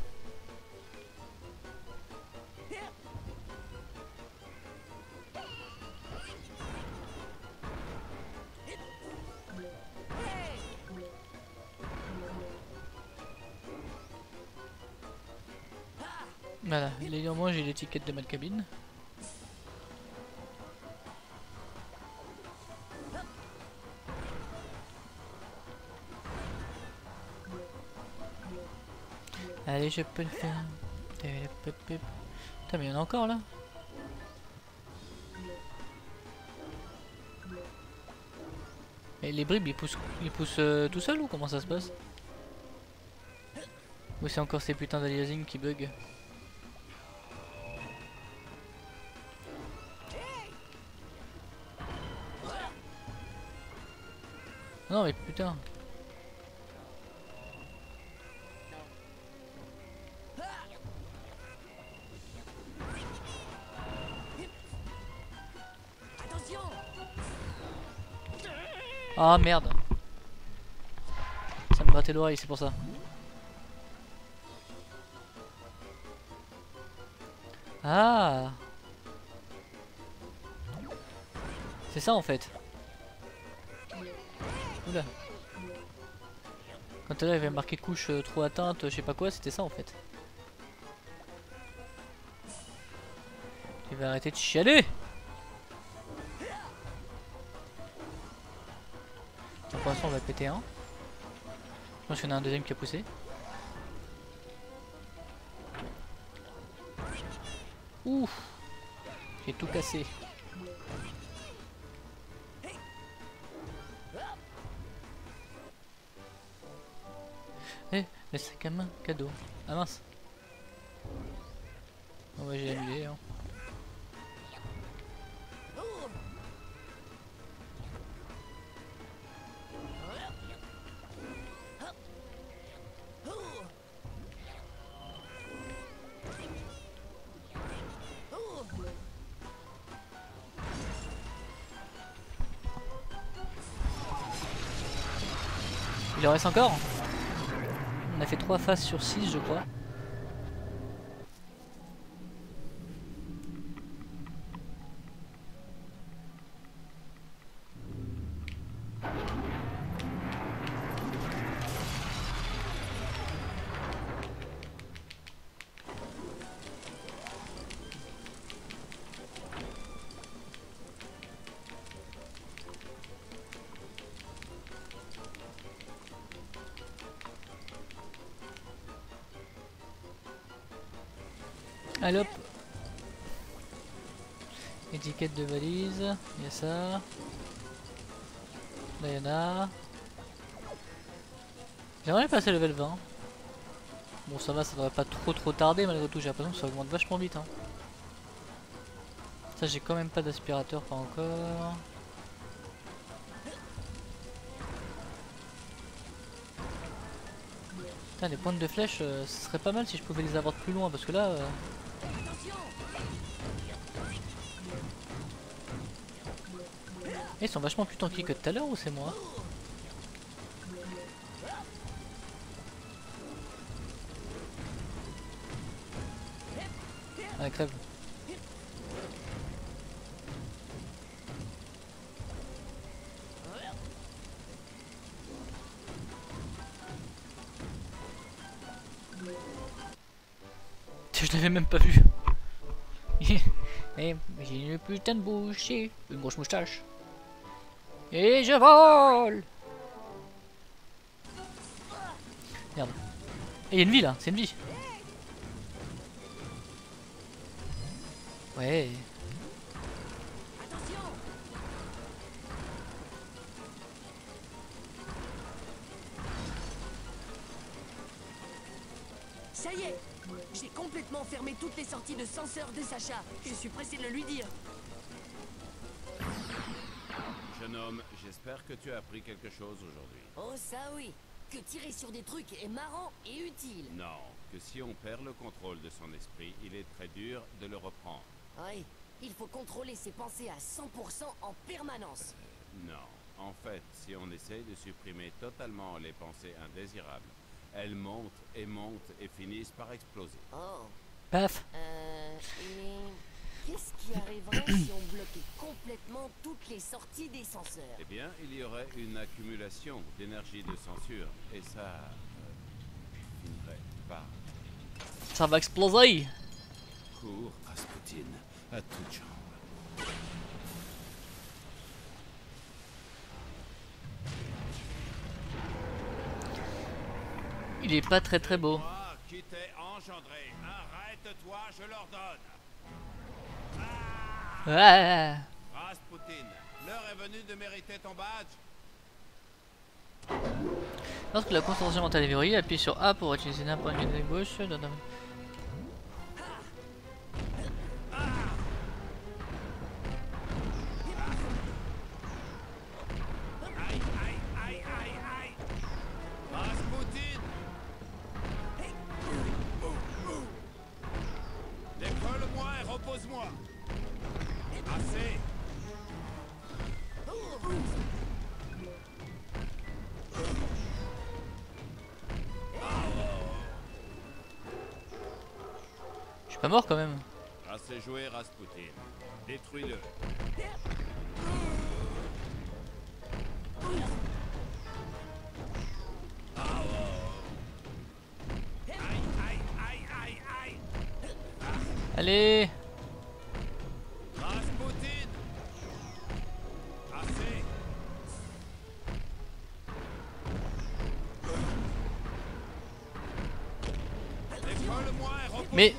Voilà, au moins j'ai l'étiquette de ma cabine. Allez, je peux le faire. Putain, mais il y en a encore là. Et les bribes ils poussent tout seuls ou comment ça se passe? Ou c'est encore ces putains d'aliasing qui bug? Non mais putain. Ah merde. Ça me grattait l'oreille, c'est pour ça. Ah. C'est ça en fait. Oula. Quand là il avait marqué couche trop atteinte, je sais pas quoi, c'était ça en fait. Tu vas arrêter de chialer. Pour l'instant on va péter un. Je pense qu'il y en a un deuxième qui a poussé. Ouf. J'ai tout cassé. Eh, le sac à main, cadeau. Ah mince. Bon bah j'ai annulé hein. Il en reste encore. On a fait 3 phases sur 6 je crois. Allez hop. Étiquette de valise, il y a ça. Là il y en a. J'aimerais passer level 20. Bon ça va, ça devrait pas trop tarder malgré tout, j'ai l'impression que ça augmente vachement vite hein. Ça j'ai quand même pas d'aspirateur, pas encore. Putain les pointes de flèche, ce serait pas mal si je pouvais les avoir de plus loin parce que là... Ils sont vachement plus tanky que tout à l'heure ou c'est moi? Ah crève. Je l'avais même pas vu. Et j'ai une putain de bouche et une grosse moustache. Et je vole. Merde. Et il y a une vie là, c'est une vie. Ouais. Ça y est, j'ai complètement fermé toutes les sorties de censeur de Sacha. Je suis pressé de le lui dire. Jeune homme, j'espère que tu as appris quelque chose aujourd'hui. Oh ça oui, que tirer sur des trucs est marrant et utile. Non, que si on perd le contrôle de son esprit, il est très dur de le reprendre. Oui, il faut contrôler ses pensées à 100% en permanence. Non, En fait, si on essaye de supprimer totalement les pensées indésirables, elles montent et finissent par exploser. Oh. Paf. Et qu'est-ce qui arriverait si on bloquait complètement toutes les sorties des censeurs? Eh bien, il y aurait une accumulation d'énergie de censure, et ça finirait par... Ça va exploser. Cours, Rasputin, à toutes jambes. Il est pas très beau. Moi qui t'ai engendré, arrête-toi, je l'ordonne. Ouais. Rasputin, l'heure est venue de mériter ton badge. Lorsque la concentration mentale est verrouillée, appuie sur A pour utiliser n'importe quelle de gauche. Rasputin! Décolle-moi et repose-moi. Assez. Je suis pas mort quand même. Assez joué, Rasputin. Détruis-le. Allez. Rasputin! Assez. Décolle-moi et repose-moi. Mais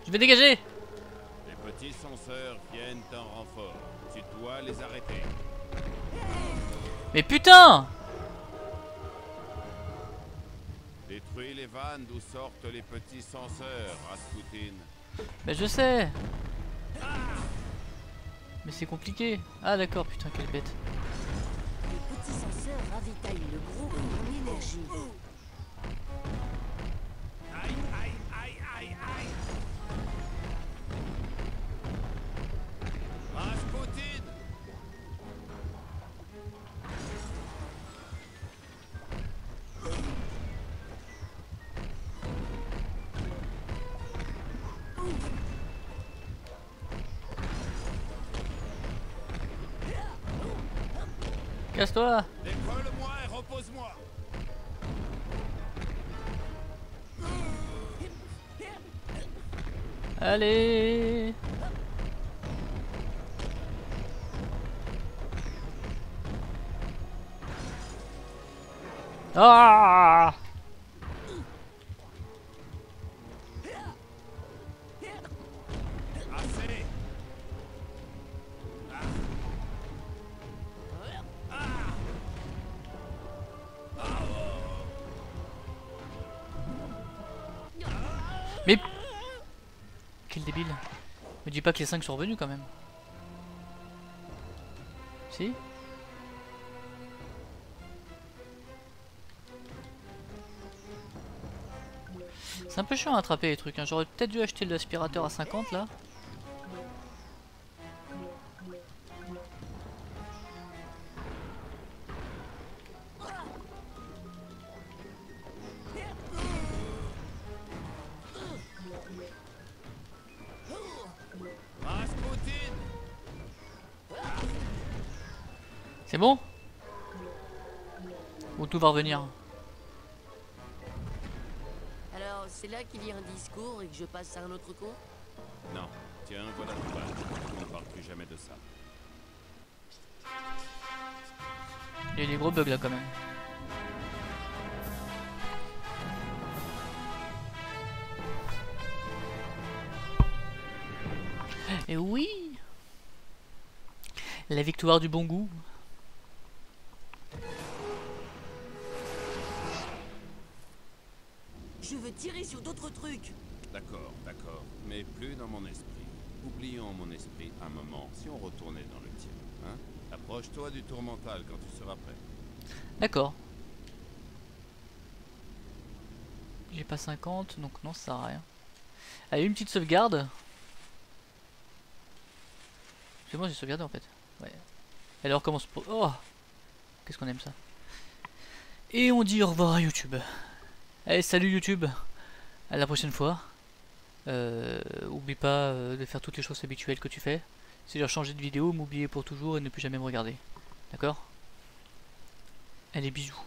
je vais dégager. Les petits censeurs viennent en renfort. Tu dois les arrêter. Mais putain. Détruis les vannes d'où sortent les petits censeurs, Rasputin. Mais je sais. Mais c'est compliqué. Ah d'accord, putain, quelle bête. Les petits censeurs ravitaillent le groupe en énergie. Aïe, aïe, aïe, aïe, aïe. Rasputin! Casse-toi. Décolle-moi et repose-moi. Allez. Ah. Assez. Mais quel débile. Me dis pas que les 5 sont revenus quand même. Si. C'est un peu chiant à attraper les trucs, hein. J'aurais peut-être dû acheter l'aspirateur à 50 là. Rasputin! C'est bon? Ou tout va revenir? Alors, c'est là qu'il y a un discours et que je passe à un autre cours? Non, tiens, voilà ton badge. On ne parle plus jamais de ça. Il y a eu des gros bugs là quand même. Et oui! La victoire du bon goût. Je veux tirer sur d'autres trucs. D'accord, d'accord, mais plus dans mon esprit. Oublions mon esprit un moment si on retournait dans le tien. Hein? Approche-toi du tour mental quand tu seras prêt. D'accord. J'ai pas 50, donc non, ça sert à rien. Allez, une petite sauvegarde. C'est moi, j'ai sauvegardé en fait. Ouais. Et alors commence pour... Oh, qu'est-ce qu'on aime ça. Et on dit au revoir à YouTube. Allez, salut YouTube. À la prochaine fois. Oublie pas de faire toutes les choses habituelles que tu fais. Si j'ai changé de vidéo, m'oublier pour toujours et ne plus jamais me regarder. D'accord? Allez, bisous.